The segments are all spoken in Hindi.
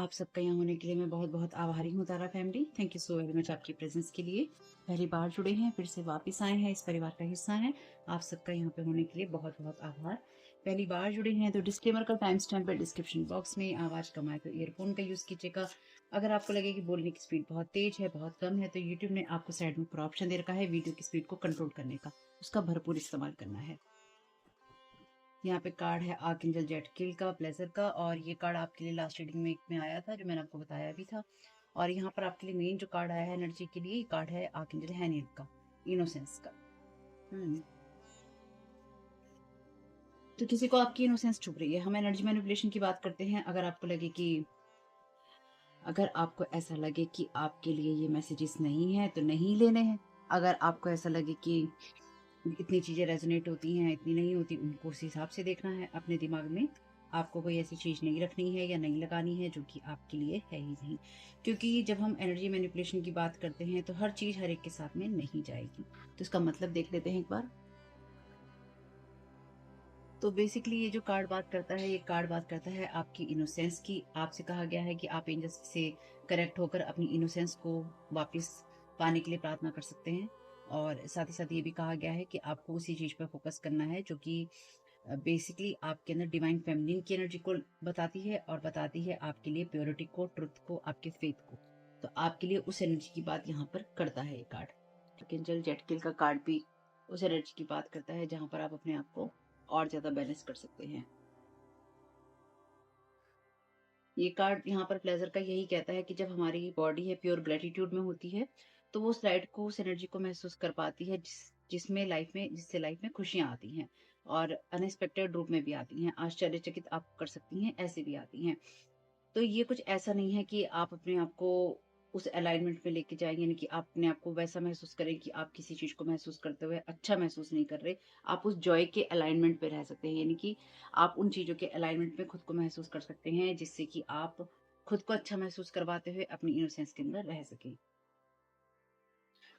आप सबका यहाँ होने के लिए मैं बहुत बहुत आभारी हूँ Tara family. Thank you so very much आपकी प्रेजेंस के लिए। पहली बार जुड़े हैं, फिर से वापस आए हैं, इस परिवार का हिस्सा हैं। आप सबका यहाँ पे होने के लिए बहुत बहुत आभार। पहली बार जुड़े हैं तो डिस्क्लेमर का टाइम स्टैम्प है डिस्क्रिप्शन बॉक्स में। आवाज कम आए तो ईयरफोन का यूज कीजिएगा। अगर आपको लगे कि बोलने की स्पीड बहुत तेज है, बहुत कम है, तो यूट्यूब ने आपको साइड में पूरा ऑप्शन दे रखा है वीडियो की स्पीड को कंट्रोल करने का। उसका भरपूर इस्तेमाल करना है। यहाँ पे कार्ड है आर्कएंजल जेट किल का, प्लेजर का, और ये कार्ड आपके लिए लास्ट रीडिंग में आया था, जो मैंने आपको बताया भी था। और यहाँ पर आपके लिए मेन जो कार्ड आया है एनर्जी के लिए, ये कार्ड है आर्कएंजल हैनियल का, इनोसेंस का। तो किसी को आपकी इनोसेंस छुप रही है। हम एनर्जी मैनिपुलेशन की बात करते हैं। अगर आपको ऐसा लगे कि आपके लिए ये मैसेजेस नहीं है तो नहीं लेने हैं। अगर आपको ऐसा लगे कि इतनी चीज़ें रेजोनेट होती हैं, इतनी नहीं होती, उनको उस हिसाब से देखना है। अपने दिमाग में आपको कोई ऐसी चीज़ नहीं रखनी है या नहीं लगानी है जो कि आपके लिए है ही नहीं। क्योंकि जब हम एनर्जी मैनिपुलेशन की बात करते हैं तो हर चीज़ हर एक के साथ में नहीं जाएगी। तो इसका मतलब देख लेते हैं एक बार। तो बेसिकली ये जो कार्ड बात करता है, ये कार्ड बात करता है आपकी इनोसेंस की। आपसे कहा गया है कि आप एंजल्स से करेक्ट होकर अपनी इनोसेंस को वापस पाने के लिए प्रार्थना कर सकते हैं। और साथ ही साथ ये भी कहा गया है कि आपको उसी चीज़ पर फोकस करना है जो कि बेसिकली आपके अंदर डिवाइन फेमिनिन की एनर्जी को बताती है, और बताती है आपके लिए प्योरिटी को, ट्रुथ को, आपके फेथ को। तो आपके लिए उस एनर्जी की बात यहाँ पर करता है ये कार्ड। एंजल जेटकिल का कार्ड भी उस एनर्जी की बात करता है जहां पर आप अपने आप को और ज्यादा बैलेंस कर सकते हैं। ये कार्ड यहाँ पर प्लेजर का यही कहता है कि जब हमारी बॉडी है प्योर ग्रेटिट्यूड में होती है, तो वो उस लाइट को, उस एनर्जी को महसूस कर पाती है जिससे लाइफ में खुशियां आती हैं, और अनएक्सपेक्टेड रूप में भी आती हैं। आश्चर्यचकित आप कर सकती हैं, ऐसे भी आती हैं। तो ये कुछ ऐसा नहीं है कि आप अपने आप को उस अलाइनमेंट में लेके जाएं, यानी कि आप अपने आप को वैसा महसूस करें कि आप किसी चीज को महसूस करते हुए अच्छा महसूस नहीं कर रहे। आप उस जॉय के अलाइनमेंट पे रह सकते हैं, यानी कि आप उन चीजों के अलाइनमेंट में खुद को महसूस कर सकते हैं, जिससे कि आप खुद को अच्छा महसूस करवाते हुए अपनी इनोसेंस के अंदर रह सकें।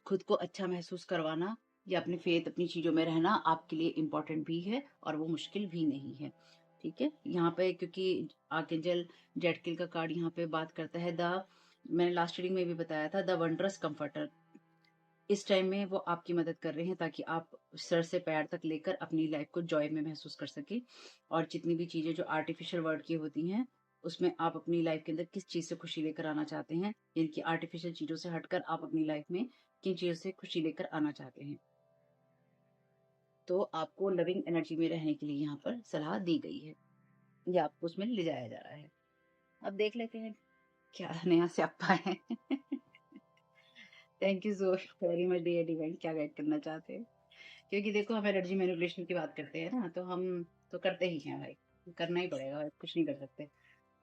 खुद को अच्छा महसूस करवाना या अपने फेथ, अपनी चीजों में रहना आपके लिए इम्पोर्टेंट भी है, और वो मुश्किल भी नहीं है। ठीक है, यहाँ पे क्योंकि आर्कएंजल जेटकिल का कार्ड यहाँ पे बात करता है मैंने लास्ट रीडिंग में भी बताया था, द वंडरस कंफर्टर। इस टाइम में वो आपकी मदद कर रहे हैं ताकि आप सर से पैर तक लेकर अपनी लाइफ को जॉय में महसूस कर सके। और जितनी भी चीजें जो आर्टिफिशियल वर्ड की होती हैं, उसमें आप अपनी लाइफ के अंदर किस चीज से खुशी लेकर आना चाहते हैं, यानी कि आर्टिफिशियल चीजों से हटकर आप अपनी लाइफ में किन चीजों से खुशी लेकर आना चाहते हैं। तो आपको लविंग एनर्जी में रहने के लिए यहाँ पर सलाह दी गई है, या आपको उसमें ले जाया जा रहा है। अब देख लेते हैं क्या नया स्यापा है। Thank you so very much dear divine, क्या गाइड करना चाहते हैं। क्योंकि देखो, हम एनर्जी मैनिपुलेशन की बात करते हैं ना, तो हम तो करते ही हैं भाई, करना ही पड़ेगा भाई, कुछ नहीं कर सकते।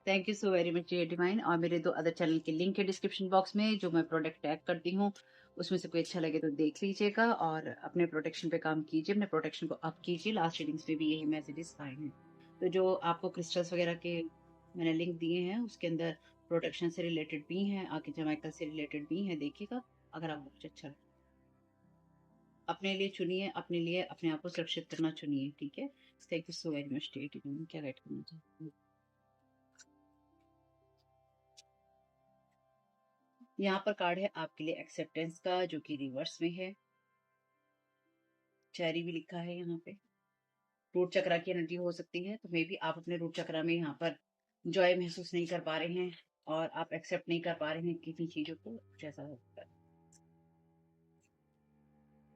Thank you so very much dear divine. और मेरे 2 अदर चैनल के लिंक है डिस्क्रिप्शन बॉक्स में, जो मैं प्रोडक्ट टैग करती हूँ। उसमें से कोई अच्छा लगे तो देख लीजिएगा, और अपने प्रोटेक्शन पे काम कीजिए, अपने प्रोटेक्शन को अप कीजिए। लास्ट रीडिंग्स में भी यही मैसेजेस आए हैं। तो जो आपको क्रिस्टल्स वगैरह के मैंने लिंक दिए हैं, उसके अंदर प्रोटेक्शन से रिलेटेड भी हैं, आके जमाइकल से रिलेटेड भी हैं, देखिएगा अगर आपको कुछ अच्छा लगे। अपने लिए चुनिए, अपने लिए अपने आप को सुरक्षित करना चुनिए। ठीक है, thank you so very much dear divine, क्या गाइड करना चाहती हूँ। यहाँ पर कार्ड है आपके लिए एक्सेप्टेंस का, जो कि रिवर्स में है। चेरी भी लिखा है यहाँ पे। रूट चक्रा की एनर्जी हो सकती है, तो मे बी आप अपने रूट चक्रा में यहाँ पर जॉय महसूस नहीं कर पा रहे हैं, और आप एक्सेप्ट नहीं कर पा रहे हैं किसी चीजों को, कुछ ऐसा होता है।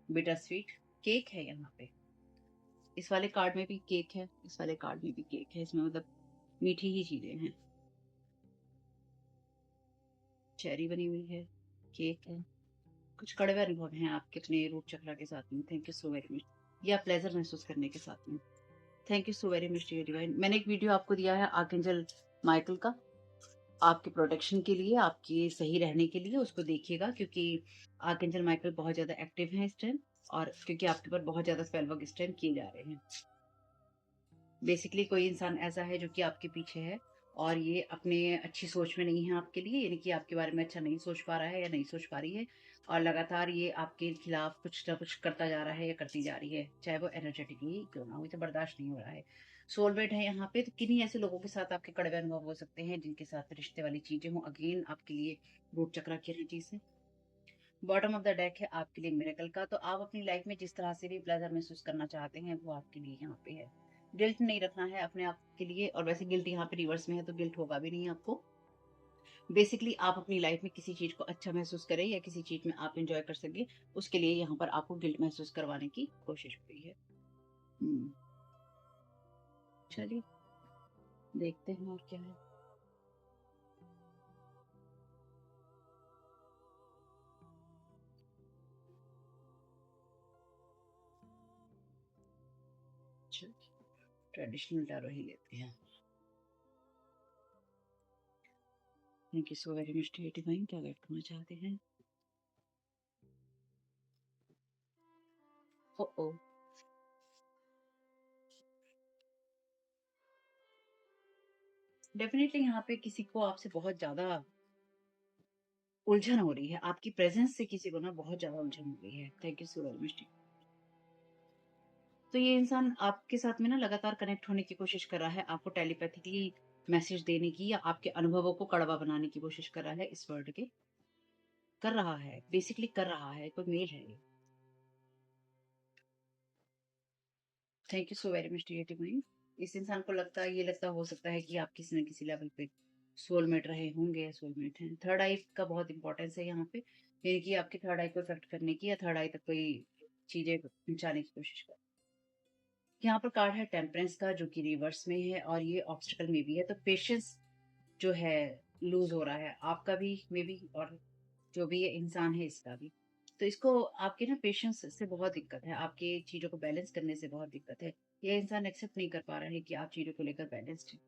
बिटर स्वीट केक है यहाँ पे। इस वाले कार्ड में भी केक है, इस वाले कार्ड में भी केक है, इसमें मतलब मीठी ही चीजें हैं। चेरी बनी हुई है, केक है, कुछ कड़वे अनुभव हैं आपके अपने रूट चक्रा के साथ में। Thank you so very much. या प्लेजर महसूस करने के साथ में। Thank you so very much dear divine. मैंने एक वीडियो आपको दिया है आर्कएंजल माइकल का, आपके प्रोटेक्शन के लिए, आपके सही रहने के लिए, उसको देखिएगा। क्योंकि आर्कएंजल माइकल बहुत ज्यादा एक्टिव हैं इस टाइम, और क्योंकि आपके ऊपर बहुत ज्यादा स्पेल वर्क इस टाइम किए जा रहे हैं। बेसिकली कोई इंसान ऐसा है जो कि आपके पीछे है, और ये अपने अच्छी सोच में नहीं है आपके लिए, यानी कि आपके बारे में अच्छा नहीं सोच पा रहा है या नहीं सोच पा रही है, और लगातार ये आपके खिलाफ कुछ ना कुछ करता जा रहा है या करती जा रही है, चाहे वो एनर्जेटिकली क्यों ना हो, इसे बर्दाश्त नहीं हो रहा है। सोलमेट है यहाँ पे, तो किन्हीं ऐसे लोगों के साथ आपके कड़वे अनुभव हो सकते हैं जिनके साथ रिश्ते वाली चीजें हो, अगेन आपके लिए रूट चक्र की एनर्जी से। बॉटम ऑफ द डेक है आपके लिए मिरेकल का, तो आप अपनी लाइफ में जिस तरह से भी प्लेजर महसूस करना चाहते हैं वो आपके लिए यहाँ पे है। गिल्ट नहीं रखना है अपने आप के लिए, और वैसे गिल्ट यहाँ पे रिवर्स में है तो गिल्ट होगा भी नहीं आपको। बेसिकली आप अपनी लाइफ में किसी चीज को अच्छा महसूस करें या किसी चीज में आप इंजॉय कर सके, उसके लिए यहाँ पर आपको गिल्ट महसूस करवाने की कोशिश हुई है। चलिए देखते हैं और क्या है। ट्रेडिशनल टैरो ही लेते हैं। Thank you so very much divine, क्या गाइड करना चाहते हैं? ओ ओ डेफिनेटली यहाँ पे किसी को आपसे बहुत ज्यादा उलझन हो रही है, आपकी प्रेजेंस से किसी को ना बहुत ज्यादा उलझन हो रही है। Thank you so very much. तो ये इंसान आपके साथ में ना लगातार कनेक्ट होने की कोशिश कर रहा है, आपको टेलीपैथिकली मैसेज देने की या आपके अनुभवों को कड़वा बनाने की कोशिश कर रहा है, इस वर्ड के कर रहा है, बेसिकली कर रहा है, कोई मेल है ये। Thank you so very much dear. इस इंसान को लगता हो सकता है कि आप किसी न किसी लेवल पे सोलमेट रहे होंगे या सोलमेट हैं। थर्ड आई का बहुत इंपॉर्टेंस है यहाँ पे, यानी कि आपकी थर्ड आई को इफेक्ट करने की या थर्ड आई तक कोई चीजें पहुंचाने की कोशिश कर। यहाँ पर कार्ड है टेम्परेंस का, जो कि रिवर्स में है और ये ऑब्स्टिकल में भी है, तो पेशेंस जो है लूज हो रहा है आपका भी मे बी, और जो भी ये इंसान है इसका भी। तो इसको आपके ना पेशेंस से बहुत दिक्कत है, आपके चीजों को बैलेंस करने से बहुत दिक्कत है। ये इंसान एक्सेप्ट नहीं कर पा रहा है कि आप चीजों को लेकर बैलेंस्ड हैं।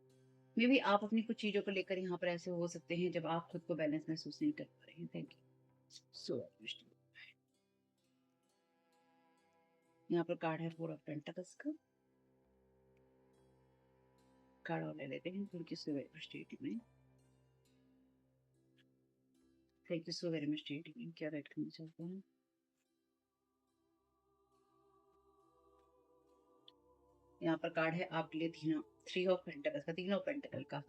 मे बी आप अपनी कुछ चीजों को लेकर यहाँ पर ऐसे हो सकते हैं जब आप खुद को बैलेंस महसूस नहीं कर पा रहे हैं। Thank you so much. यहाँ पर कार्ड है फोर ऑफ पेंटाकल्स का, कार्ड और ले लेते हैं। Thank you so very much में। Thank you so very much में, क्या राइट करना चाहते हैं? यहाँ पर कार्ड है आपके लिए थ्री ऑफ पेंटाकल्स का, तीनों पेंटाकल का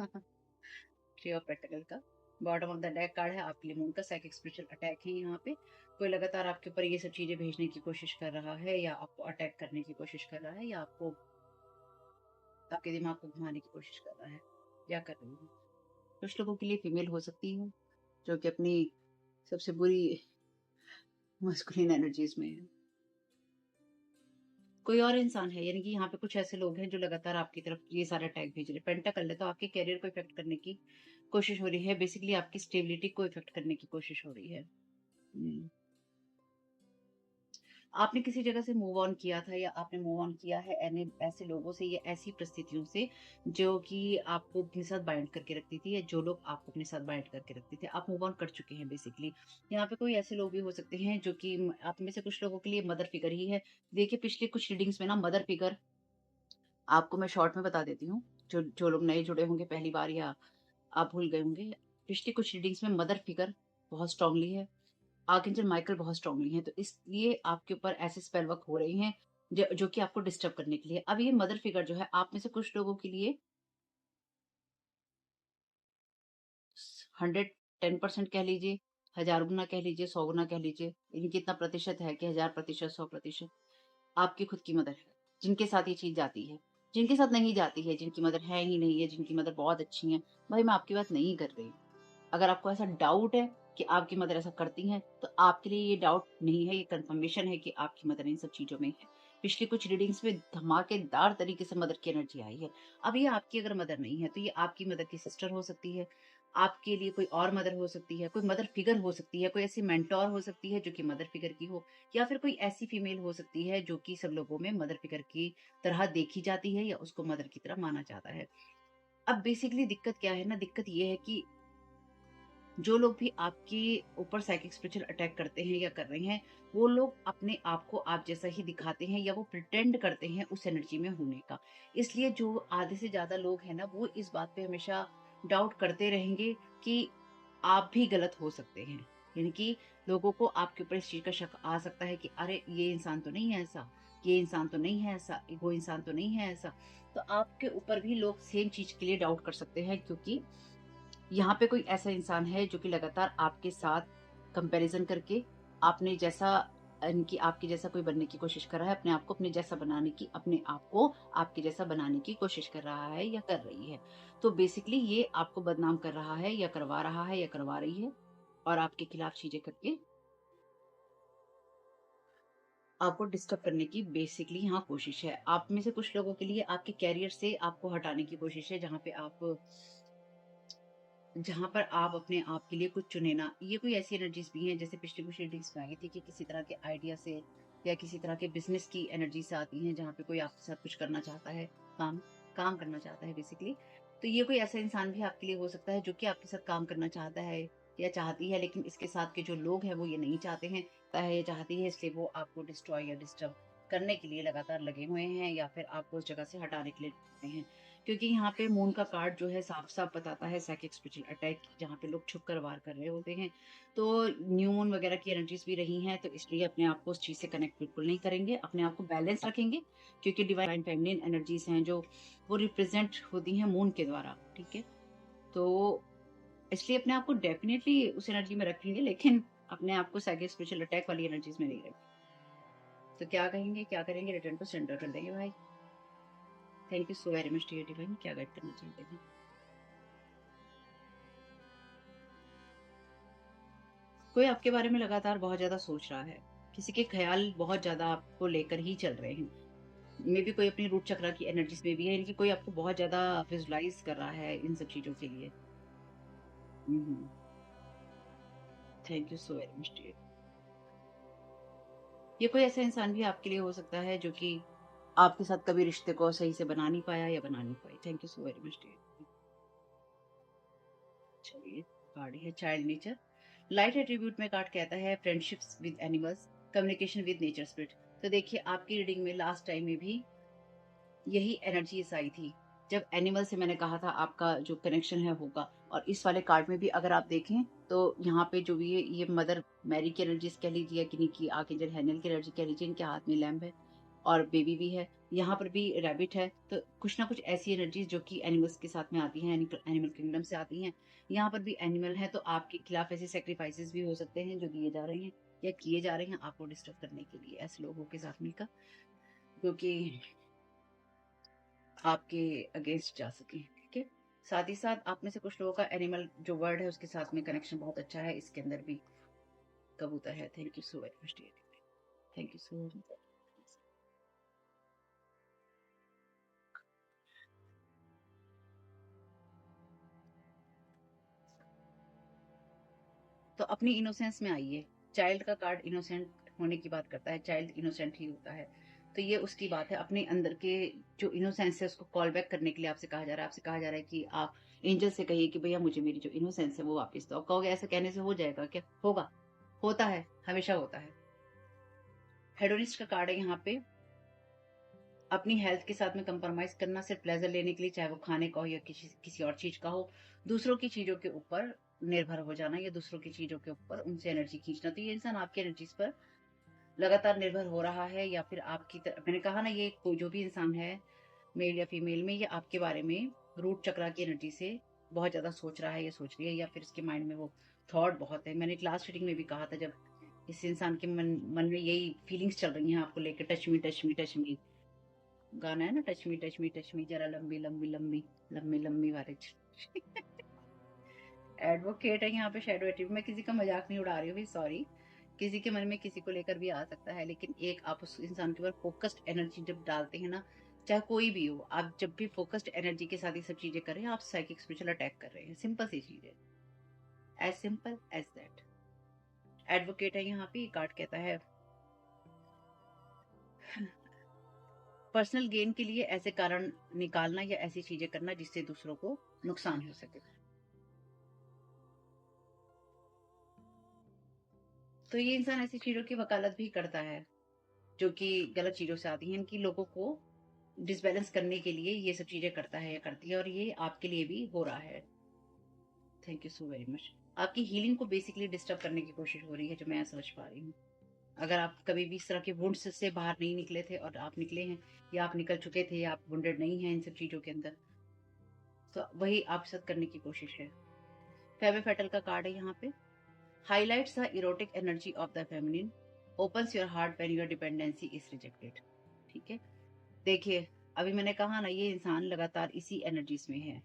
थ्री ऑफ पेंटाकल का। Bottom of the deck card है आपके लिए मून का साइकिक स्पिरिचुअल अटैक है। यहाँ पे कोई लगातार आपके ऊपर ये सब चीजें भेजने की कोशिश कर रहा है, या आपको अटैक करने की कोशिश कर रहा है, या आपको आपके दिमाग को घुमाने की कोशिश कर रहा है, या कर रही है। कुछ लोगों के लिए फीमेल हो सकती है जो कि अपनी सबसे बुरी मस्कुलिन एनर्जीज में है। कोई और इंसान है, यानी कि यहाँ पे कुछ ऐसे लोग हैं जो लगातार आपकी तरफ ये सारे अटैक भेज रहे हैं। पेंटाकल है तो आपके कैरियर को इफेक्ट करने की कोशिश हो रही है, बेसिकली आपकी स्टेबिलिटी को इफेक्ट करने की कोशिश हो रही है। आपने किसी जगह से मूव ऑन किया था या आपने मूव ऑन किया है ऐसे लोगों से या ऐसी परिस्थितियों से जो कि आपको अपने साथ बाइंड करके रखती थी, या जो लोग आपको अपने साथ बाइंड करके रखते थे, आप मूव ऑन कर चुके हैं बेसिकली। यहाँ पे कोई ऐसे लोग भी हो सकते हैं जो कि आप में से कुछ लोगों के लिए मदर फिगर ही है। देखिए पिछले कुछ रीडिंग्स में ना मदर फिगर, आपको मैं शॉर्ट में बता देती हूँ, जो जो लोग नए जुड़े होंगे पहली बार, या आप भूल गए होंगे, पिछली कुछ रीडिंग्स में मदर फिगर बहुत स्ट्रांगली है, आर्कएंजल माइकल बहुत स्ट्रांगली हैं, तो इसलिए आपके ऊपर ऐसे स्पेल वर्क हो रही हैं जो कि आपको डिस्टर्ब करने के लिए। अब ये मदर फिगर जो है आप में से कुछ लोगों के लिए 110% कह लीजिए, 1000 गुना कह लीजिए, 100 गुना कह लीजिए, यानी कितना प्रतिशत है कि 1000%, 100% आपकी खुद की मदर है जिनके साथ ये चीज जाती है। जिनके साथ नहीं जाती है, जिनकी मदर है ही नहीं है, जिनकी मदर बहुत अच्छी है, भाई मैं आपकी बात नहीं कर रही। अगर आपको ऐसा डाउट है कि आपकी मदर ऐसा करती हैं, तो आपके लिए ये डाउट नहीं है, ये कंफर्मेशन है कि आपकी मदर इन सब चीज़ों में है। पिछली कुछ रीडिंग्स में धमाकेदार तरीके से मदर की एनर्जी आई है। अब ये आपकी अगर मदर नहीं है, तो ये आपकी मदर की सिस्टर हो सकती है, आपके लिए कोई और मदर हो सकती है, कोई मदर फिगर हो सकती है, कोई ऐसी मेंटोर हो सकती है जो कि मदर फिगर की हो, या फिर कोई ऐसी फीमेल हो सकती है जो कि सब लोगों में मदर फिगर की तरह देखी जाती है या उसको मदर की तरह माना जाता है। अब बेसिकली दिक्कत क्या है ना, दिक्कत ये है कि जो लोग भी आपके ऊपर साइकिक स्पिरिचुअल अटैक करते हैं या कर रहे हैं, वो लोग अपने आप को आप जैसा ही दिखाते हैं या वो प्रिटेंड करते हैं उस एनर्जी में होने का। इसलिए जो आधे से ज्यादा लोग हैं ना, वो इस बात पे हमेशा डाउट करते रहेंगे कि आप भी गलत हो सकते हैं। यानी कि लोगों को आपके ऊपर इस चीज का शक आ सकता है कि अरे ये इंसान तो नहीं है ऐसा, ये इंसान तो नहीं है ऐसा, वो इंसान तो नहीं है ऐसा। तो आपके ऊपर भी लोग सेम चीज के लिए डाउट कर सकते हैं, क्योंकि यहाँ पे कोई ऐसा इंसान है जो कि लगातार आपके साथ कंपैरिजन करके आपने जैसा इनकी आपके जैसा कोई बनने की कोशिश कर रहा है, अपने आप को अपने जैसा बनाने की, अपने आप को आपके जैसा बनाने की कोशिश कर रहा है या कर रही है। तो बेसिकली ये आपको बदनाम कर रहा है या करवा रहा है या करवा रही है, और आपके खिलाफ चीजें करके आपको डिस्टर्ब करने की बेसिकली यहाँ कोशिश है। आप में से कुछ लोगों के लिए आपके कैरियर से आपको हटाने की कोशिश है, जहाँ पर आप अपने आप के लिए कुछ चुने ना। ये कोई ऐसी एनर्जीज भी हैं, जैसे पिछली कुछ रीडिंग्स में आई थी कि किसी तरह के आइडिया से या किसी तरह के बिजनेस की एनर्जी से आती हैं, जहाँ पे कोई आपके साथ कुछ करना चाहता है, काम काम करना चाहता है बेसिकली। तो ये कोई ऐसा इंसान भी आपके लिए हो सकता है जो कि आपके साथ काम करना चाहता है या चाहती है, लेकिन इसके साथ के जो लोग हैं वो ये नहीं चाहते हैं, या चाहती है, इसलिए वो आपको डिस्ट्रॉय या डिस्टर्ब करने के लिए लगातार लगे हुए हैं, या फिर आपको उस जगह से हटाने के लिए लगे हैं। क्योंकि यहाँ पे मून का कार्ड जो है साफ-साफ बताता है साइकिक स्पिरिचुअल अटैक, जहाँ पे लोग छुप कर वार कर रहे होते हैं। तो न्यू मून वगैरह की एनर्जीज़ भी रही हैं, तो इसलिए अपने आप को उस चीज़ से कनेक्ट बिल्कुल नहीं करेंगे, अपने आप को बैलेंस रखेंगे, क्योंकि डिवाइन फेमिनिन एनर्जीज़ हैं जो वो रिप्रेज़ेंट होती हैं मून के द्वारा, ठीक है? तो इसलिए अपने आप को डेफ़िनिटली उस एनर्जी में रखेंगे, लेकिन अपने आप को साइकिक स्पिरिचुअल अटैक वाली एनर्जीज़ में नहीं रखेंगे। तो क्या कहेंगे, क्या करेंगे? रिटर्न टू सेंडर कर देंगे भाई। Thank you so very much dear divine, क्या गाइड करना चाहते हैं? कोई आपके बारे में लगातार बहुत ज़्यादा सोच रहा है। किसी के ख़्याल बहुत ज़्यादा आपको लेकर ही चल रहे हैं। मेबी कोई अपनी रूट चक्रा की एनर्जीज़ में भी है, यानी कि कोई आपको बहुत ज़्यादा विज़ुअलाइज़ कर रहा है इन सब चीज़ों के लिए। हुँ, हुँ। Thank you so very much dear. ये कोई ऐसा इंसान भी आपके लिए हो सकता है जो कि आपके साथ कभी रिश्ते को सही से बना नहीं पाया या बना नहीं पाई। Thank you so very much dear. चलिए, कार्ड है चाइल्ड नेचर। लाइट एट्रीब्यूट में कार्ड कहता है friendships with animals, communication with nature spirit. तो देखिए, आपकी रीडिंग में लास्ट टाइम में भी यही एनर्जीज आई थी, जब एनिमल से मैंने कहा था आपका जो कनेक्शन है होगा। और इस वाले कार्ड में भी अगर आप देखें, तो यहाँ पे जो भी है, ये मदर मैरी की एनर्जीज कह लीजिए, किन्हीं की आर्कएंजल हैनेल की एनर्जी कह लीजिए, इनके हाथ में लैम्प है और बेबी भी है। यहाँ पर भी रैबिट है। तो कुछ ना कुछ ऐसी एनर्जीज जो कि एनिमल्स के साथ में आती हैं, एनिमल किंगडम से आती हैं। यहाँ पर भी एनिमल है, तो आपके खिलाफ ऐसे सेक्रीफाइसेस भी हो सकते हैं जो दिए जा रहे हैं या किए जा रहे हैं आपको डिस्टर्ब करने के लिए, ऐसे लोगों के साथ मिलकर, क्योंकि आपके अगेंस्ट जा सकें, ठीक है? साथ ही साथ आप में से कुछ लोगों का एनिमल जो वर्ड है उसके साथ में कनेक्शन बहुत अच्छा है, इसके अंदर भी कबूतर है। Thank you so very much dear. Thank you so much. तो अपनी इनोसेंस में आइए। चाइल्ड का कार्ड इनोसेंट होने की बात करता है, चाइल्ड इनोसेंट ही होता है। तो ये उसकी बात है, अपने अंदर के जो इनोसेंस है उसको कॉल बैक करने के लिए आपसे कहा जा रहा है। आपसे कहा जा रहा है कि आप एंजल से कहिए कि भैया मुझे मेरी जो इनोसेंस है वो वापस दो। आप कहोगे ऐसा कहने से हो जाएगा क्या? होगा, होता है, हमेशा होता है। हेडोनिस्ट का कार्ड है यहाँ पे। अपनी हेल्थ के साथ में कंप्रोमाइज करना सिर्फ प्लेजर लेने के लिए, चाहे वो खाने का हो या किसी किसी और चीज का हो। दूसरों की चीजों के ऊपर निर्भर हो जाना या दूसरों की चीजों के ऊपर उनसे एनर्जी खींचना। तो ये इंसान आपकी एनर्जीज पर लगातार निर्भर हो रहा है, या फिर आपकी मैंने कहा ना, ये कोई जो भी इंसान है, मेल या फीमेल में, ये आपके बारे में रूट चक्रा की एनर्जी से बहुत ज्यादा सोच रहा है या सोच रही है, या फिर इसके माइंड में वो थॉट बहुत है। मैंने क्लास रीडिंग में भी कहा था, जब इस इंसान के मन में यही फीलिंग्स चल रही हैं आपको लेकर, touch me touch me touch me, गाना है ना, touch me touch me touch me, जरा लंबी लंबी लंबी लंबी लंबी वाले एडवोकेट है यहाँ पे शैडो एट्रीब्यूट। मैं किसी का मजाक नहीं उड़ा रही हूँ, सॉरी। किसी के मन में किसी को लेकर भी आ सकता है, लेकिन एक आप उस इंसान के ऊपर फोकस्ड एनर्जी जब डालते हैं ना, चाहे कोई भी हो, आप जब भी फोकस्ड एनर्जी के साथ ये सब चीजें कर रहे हैं, आप साइकिक स्पिरिचुअल अटैक कर रहे हैं। सिंपल सी चीज है, as simple as that. Advocate है यहाँ पे, कार्ड कहता है पर्सनल गेन के लिए ऐसे कारण निकालना या ऐसी चीजें करना जिससे दूसरों को नुकसान हो सके। तो ये इंसान ऐसी चीजों की वकालत भी करता है जो कि गलत चीजों से आती हैं, इनकी लोगों को डिसबैलेंस करने के लिए ये सब चीजें करता है या करती है, और ये आपके लिए भी हो रहा है। Thank you so very much. आपकी हीलिंग को बेसिकली डिस्टर्ब करने की कोशिश हो रही है, जो मैं समझ पा रही हूँ। अगर आप कभी भी इस तरह के वुंड्स से बाहर नहीं निकले थे और आप निकले हैं, या आप निकल चुके थे, या आप वुंडेड नहीं हैं इन सब चीज़ों के अंदर, तो वही आप साथ करने की कोशिश है। फेबे फेटल का कार्ड है यहाँ पे। Highlights the erotic energy of the feminine, opens your heart when your dependency is rejected. ठीक है, देखिए अभी मैंने कहा ना, ये इंसान लगातार इसी एनर्जीज में है।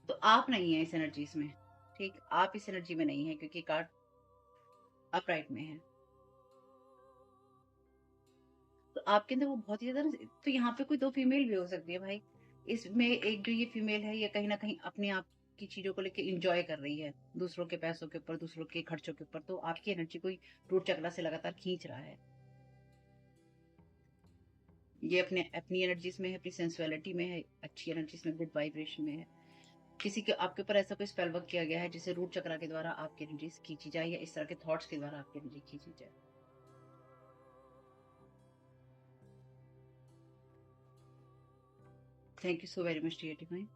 तो आप नहीं है इस एनर्जीज में। ठीक, आप इस एनर्जी में नहीं है क्योंकि कार्ड अपराइट में है। तो आपके अंदर वो बहुत ही ज्यादा, तो यहाँ पे कोई दो फीमेल भी हो सकती है भाई। इसमें एक जो ये फीमेल है, ये कहीं ना कहीं अपने आप की चीजों को लेके इंजॉय कर रही है, दूसरों के पैसों के ऊपर, दूसरों के खर्चों के ऊपर। तो आपकी एनर्जी कोई रूट चक्रा से लगातार खींच रहा है। ये अपने अपनी एनर्जीज में है, अपनी सेंसुअलिटी में है, अच्छी एनर्जीज में, गुड वाइब्रेशन में है। किसी के आपके ऊपर ऐसा कोई स्पेल वर्क किया गया है जिसे रूट चक्रा के द्वारा आपकी एनर्जीज खींची जाए, या इस तरह के थॉट्स के द्वारा आपकी एनर्जी खींची जाए। Thank you so very much dear divine.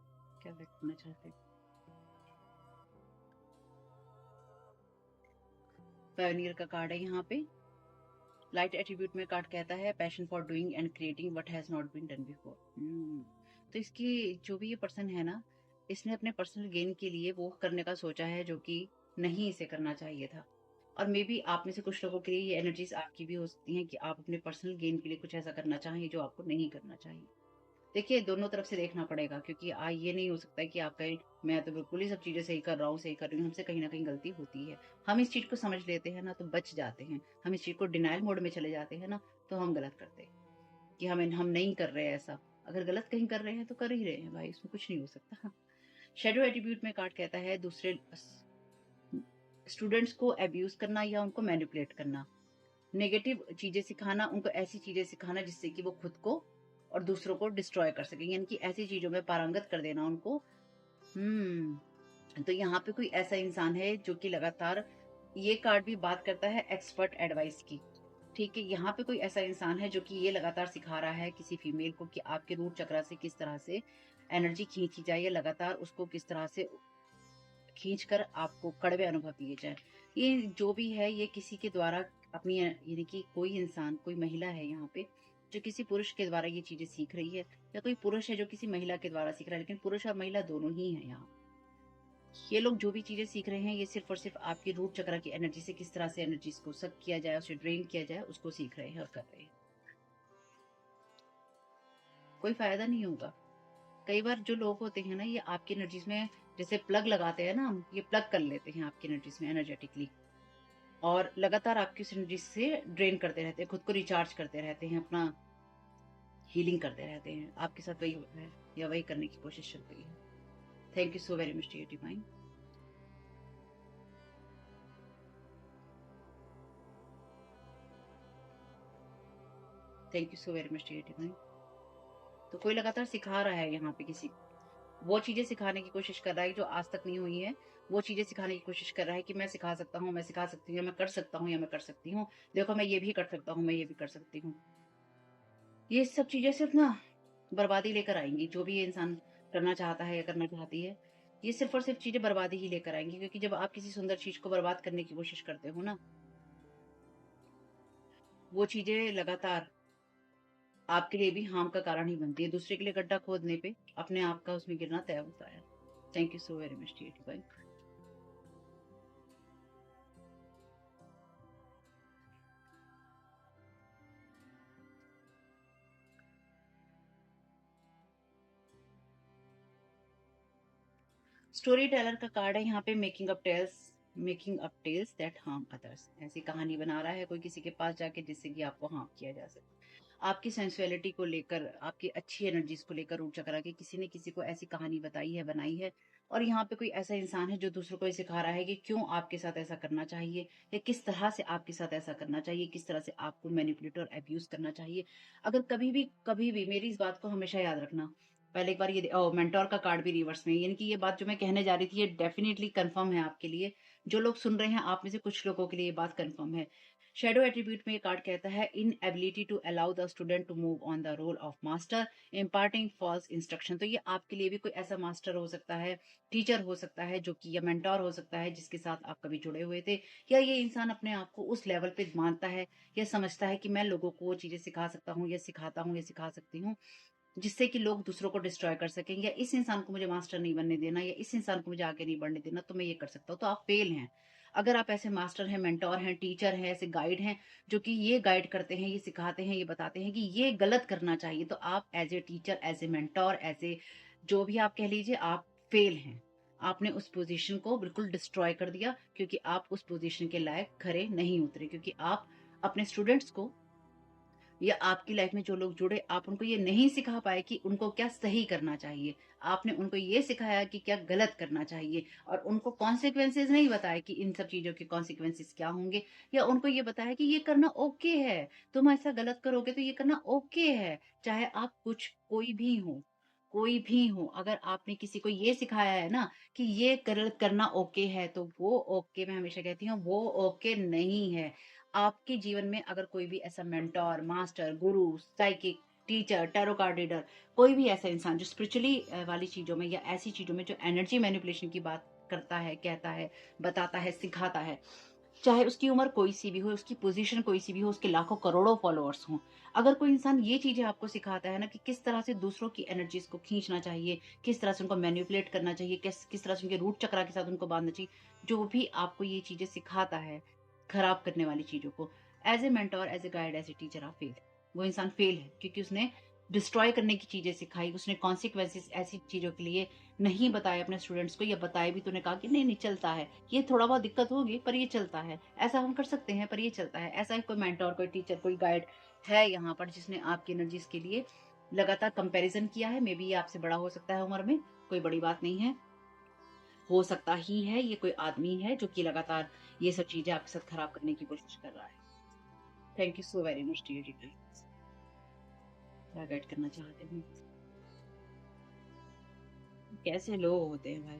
क्या व्यक्त करना चाहते हैं? पायोनियर का कार्ड है यहाँ पे। लाइट एट्रीब्यूट में कार्ड कहता है passion for doing and creating what has not been done before. तो इसकी जो भी ये पर्सन है ना, इसने अपने पर्सनल गेन के लिए वो करने का सोचा है जो कि नहीं इसे करना चाहिए था। और मे बी आप में से कुछ लोगों के लिए ये एनर्जीज आपकी भी हो सकती हैं कि आप अपने पर्सनल गेन के लिए कुछ ऐसा करना चाहें जो आपको नहीं करना चाहिए। देखिए, दोनों तरफ से देखना पड़ेगा, क्योंकि ये नहीं हो सकता है कि आप कहें मैं तो बिल्कुल ही सब चीज़ें सही कर रहा हूँ, सही कर रही हूँ। हमसे कहीं न कहीं गलती होती है। हम इस चीज़ को समझ लेते हैं ना तो बच जाते हैं। हम इस चीज़ को डिनायल मोड में चले जाते हैं ना, तो हम गलत करते हैं कि हम नहीं कर रहे हैं ऐसा। अगर गलत कहीं कर रहे हैं तो कर ही रहे हैं भाई, इसमें कुछ नहीं हो सकता। शैडो एट्रिब्यूट में कार्ड कहता है दूसरे स्टूडेंट्स को अब्यूज़ करना या उनको मैनिपुलेट करना। नेगेटिव चीज़ें सिखाना, उनको ऐसी चीज़ें सिखाना जिससे कि वो खुद को और दूसरों को डिस्ट्रॉय कर सकें, यानी कि ऐसी चीज़ों में पारंगत कर देना उनको। तो यहाँ पे कोई ऐसा इंसान है जो कि लगातार, ये कार्ड भी बात करता है एक्सपर्ट एडवाइस की। ठीक है, यहाँ पे कोई ऐसा इंसान है जो कि ये लगातार सिखा रहा है किसी फीमेल को कि आपके रूट चक्रा से किस तरह से एनर्जी खींची जाए, या लगातार उसको किस तरह से खींचकर आपको कड़वे अनुभव दिए जाए। ये जो भी है, ये किसी के द्वारा अपनी, यानी कि कोई इंसान, कोई महिला है यहाँ पे जो किसी पुरुष के द्वारा ये चीजें सीख रही है, या कोई पुरुष है जो किसी महिला के द्वारा सीख रहा है, लेकिन पुरुष और महिला दोनों ही है यहाँ। ये लोग जो भी चीजें सीख रहे हैं, ये सिर्फ और सिर्फ आपकी रूट चक्र की एनर्जी से किस तरह से एनर्जीज को सक किया जाए, उसे ड्रेन किया जाए, उसको सीख रहे हैं और कर रहे हैं। कोई फायदा नहीं होगा। कई बार जो लोग होते हैं ना, ये आपकी एनर्जीज में जैसे प्लग लगाते हैं ना, हम ये प्लग कर लेते हैं आपकी एनर्जीज में एनर्जेटिकली, और लगातार आपकी उस एनर्जी से ड्रेन करते रहते हैं, खुद को रिचार्ज करते रहते हैं, अपना हीलिंग करते रहते हैं। आपके साथ वही होता है, या वही करने की कोशिश चल रही है। Thank you so very much dear divine. Thank you so very much dear divine. तो कोई लगातार सिखा रहा है यहाँ पे किसी, वो चीजें सिखाने की कोशिश कर रहा है जो आज तक नहीं हुई है। वो चीजें सिखाने की कोशिश कर रहा है कि मैं सिखा सकता हूँ, मैं सिखा सकती हूँ, या मैं कर सकता हूँ, या मैं कर सकती हूँ। देखो, मैं ये भी कर सकता हूँ, मैं ये भी कर सकती हूँ। ये सब चीजें सिर्फ ना बर्बादी लेकर आएंगी। जो भी ये इंसान करना चाहता है या करना चाहती है, ये सिर्फ और सिर्फ चीजें बर्बादी ही लेकर आएंगी। क्योंकि जब आप किसी सुंदर चीज को बर्बाद करने की कोशिश करते हो ना, वो चीजें लगातार आपके लिए भी हार्म का कारण ही बनती है। दूसरे के लिए गड्ढा खोदने पे अपने आप का उसमें गिरना तय होता है। Thank you so very much dear divine. Story teller का कार्ड है यहाँ पे। Making up tales that harm others. ऐसी कहानी बना रहा है कोई किसी के पास जाके जिससे कि आपको हार्म किया जा सके। आपकी सेंसुअलिटी को लेकर, आपकी अच्छी एनर्जीज को लेकर रूट चक्रा के किसी ने किसी को ऐसी कहानी बताई है, बनाई है। और यहाँ पे कोई ऐसा इंसान है जो दूसरों को ये सिखा रहा है कि क्यों आपके साथ ऐसा करना चाहिए, या किस तरह से आपके साथ ऐसा करना चाहिए, किस तरह से आपको मैनिपुलेट और अब्यूज करना चाहिए। अगर कभी भी मेरी इस बात को हमेशा याद रखना। पहले एक बार ये मेंटोर का कार्ड भी रिवर्स में है, यानी कि ये बात जो मैं कहने जा रही थी, ये डेफिनेटली कंफर्म है आपके लिए। जो लोग सुन रहे हैं, आप में से कुछ लोगों के लिए ये बात कंफर्म है। शेडो एट्रीब्यूट में ये कार्ड कहता है inability to allow the student to move on the role of master, imparting false instruction. तो ये आपके लिए भी कोई ऐसा मास्टर हो सकता है, टीचर हो सकता है जो कि, या मेंटोर हो सकता है जिसके साथ आप कभी जुड़े हुए थे, या ये इंसान अपने आप को उस लेवल पे मानता है या समझता है कि मैं लोगों को वो चीजें सिखा सकता हूँ या सिखाता हूँ या सिखा सकती हूँ जिससे कि लोग दूसरों को डिस्ट्रॉय कर सकें, या इस इंसान को मुझे मास्टर नहीं बनने देना, या इस इंसान को मुझे आगे नहीं बढ़ने देना, तो मैं ये कर सकता हूँ। तो आप फेल हैं अगर आप ऐसे मास्टर हैं, मेंटोर हैं, टीचर हैं, ऐसे गाइड हैं जो कि ये गाइड करते हैं, ये सिखाते हैं, ये बताते हैं कि ये गलत करना चाहिए, तो आप as a teacher, as a mentor, as a जो भी आप कह लीजिए, आप फेल हैं। आपने उस पोजीशन को बिल्कुल डिस्ट्रॉय कर दिया क्योंकि आप उस पोजीशन के लायक खरे नहीं उतरे, क्योंकि आप अपने स्टूडेंट्स को या आपकी लाइफ में जो लोग जुड़े, आप उनको ये नहीं सिखा पाए कि उनको क्या सही करना चाहिए। आपने उनको ये सिखाया कि क्या गलत करना चाहिए, और उनको कॉन्सिक्वेंसेस नहीं बताए कि इन सब चीज़ों के कॉन्सिक्वेंसेस क्या होंगे, या उनको ये बताया कि ये करना ओके है, तुम ऐसा गलत करोगे तो ये करना ओके है, चाहे आप कुछ कोई भी हो। कोई भी हो, अगर आपने किसी को ये सिखाया है ना कि ये गलत करना ओके है, तो वो ओके, मैं हमेशा कहती हूँ, वो ओके नहीं है। आपके जीवन में अगर कोई भी ऐसा मेंटोर, मास्टर, गुरु, psychic, teacher, tarot card reader, कोई भी ऐसा इंसान जो स्पिरिचुअली वाली चीज़ों में या ऐसी चीज़ों में जो एनर्जी मैनिपुलेशन की बात करता है, कहता है, बताता है, सिखाता है, चाहे उसकी उम्र कोई सी भी हो, उसकी पोजीशन कोई सी भी हो, उसके लाखों करोड़ों फॉलोअर्स हों। अगर कोई इंसान ये चीज़ें आपको सिखाता है ना कि किस तरह से दूसरों की एनर्जीज़ को खींचना चाहिए, किस तरह से उनको मैनिपुलेट करना चाहिए, किस किस तरह से उनके रूट चक्रा के साथ उनको बाँधना चाहिए, जो भी आपको ये चीज़ें सिखाता है, खराब करने वाली चीज़ों को, as a mentor, as a guide, as a teacher आप फेल। वो इंसान फेल है क्योंकि उसने डिस्ट्रॉय करने की चीज़ें सिखाई, उसने कॉन्सिक्वेंसेज़ ऐसी चीज़ों के लिए नहीं बताए अपने स्टूडेंट्स को, या बताए भी तो उन्हें कहा कि नहीं-नहीं चलता है, ये थोड़ा बहुत दिक्कत होगी पर ये चलता है, ऐसा हम कर सकते हैं पर ये चलता है। ऐसा ही कोई मेंटर, कोई टीचर, कोई गाइड है यहाँ पर जिसने आपकी एनर्जीज़ के लिए लगातार कंपैरिज़न किया है, मेबी ये आपसे बड़ा हो सकता है उम्र में, कोई बड़ी बात नहीं है। हो सकता ही है ये कोई आदमी है जो कि लगातार ये सब चीज़ें आपके साथ खराब करने की कोशिश कर रहा है। Thank you so very much dear dear. क्या गाइड करना चाहते हैं? कैसे लोग होते हैं भाई?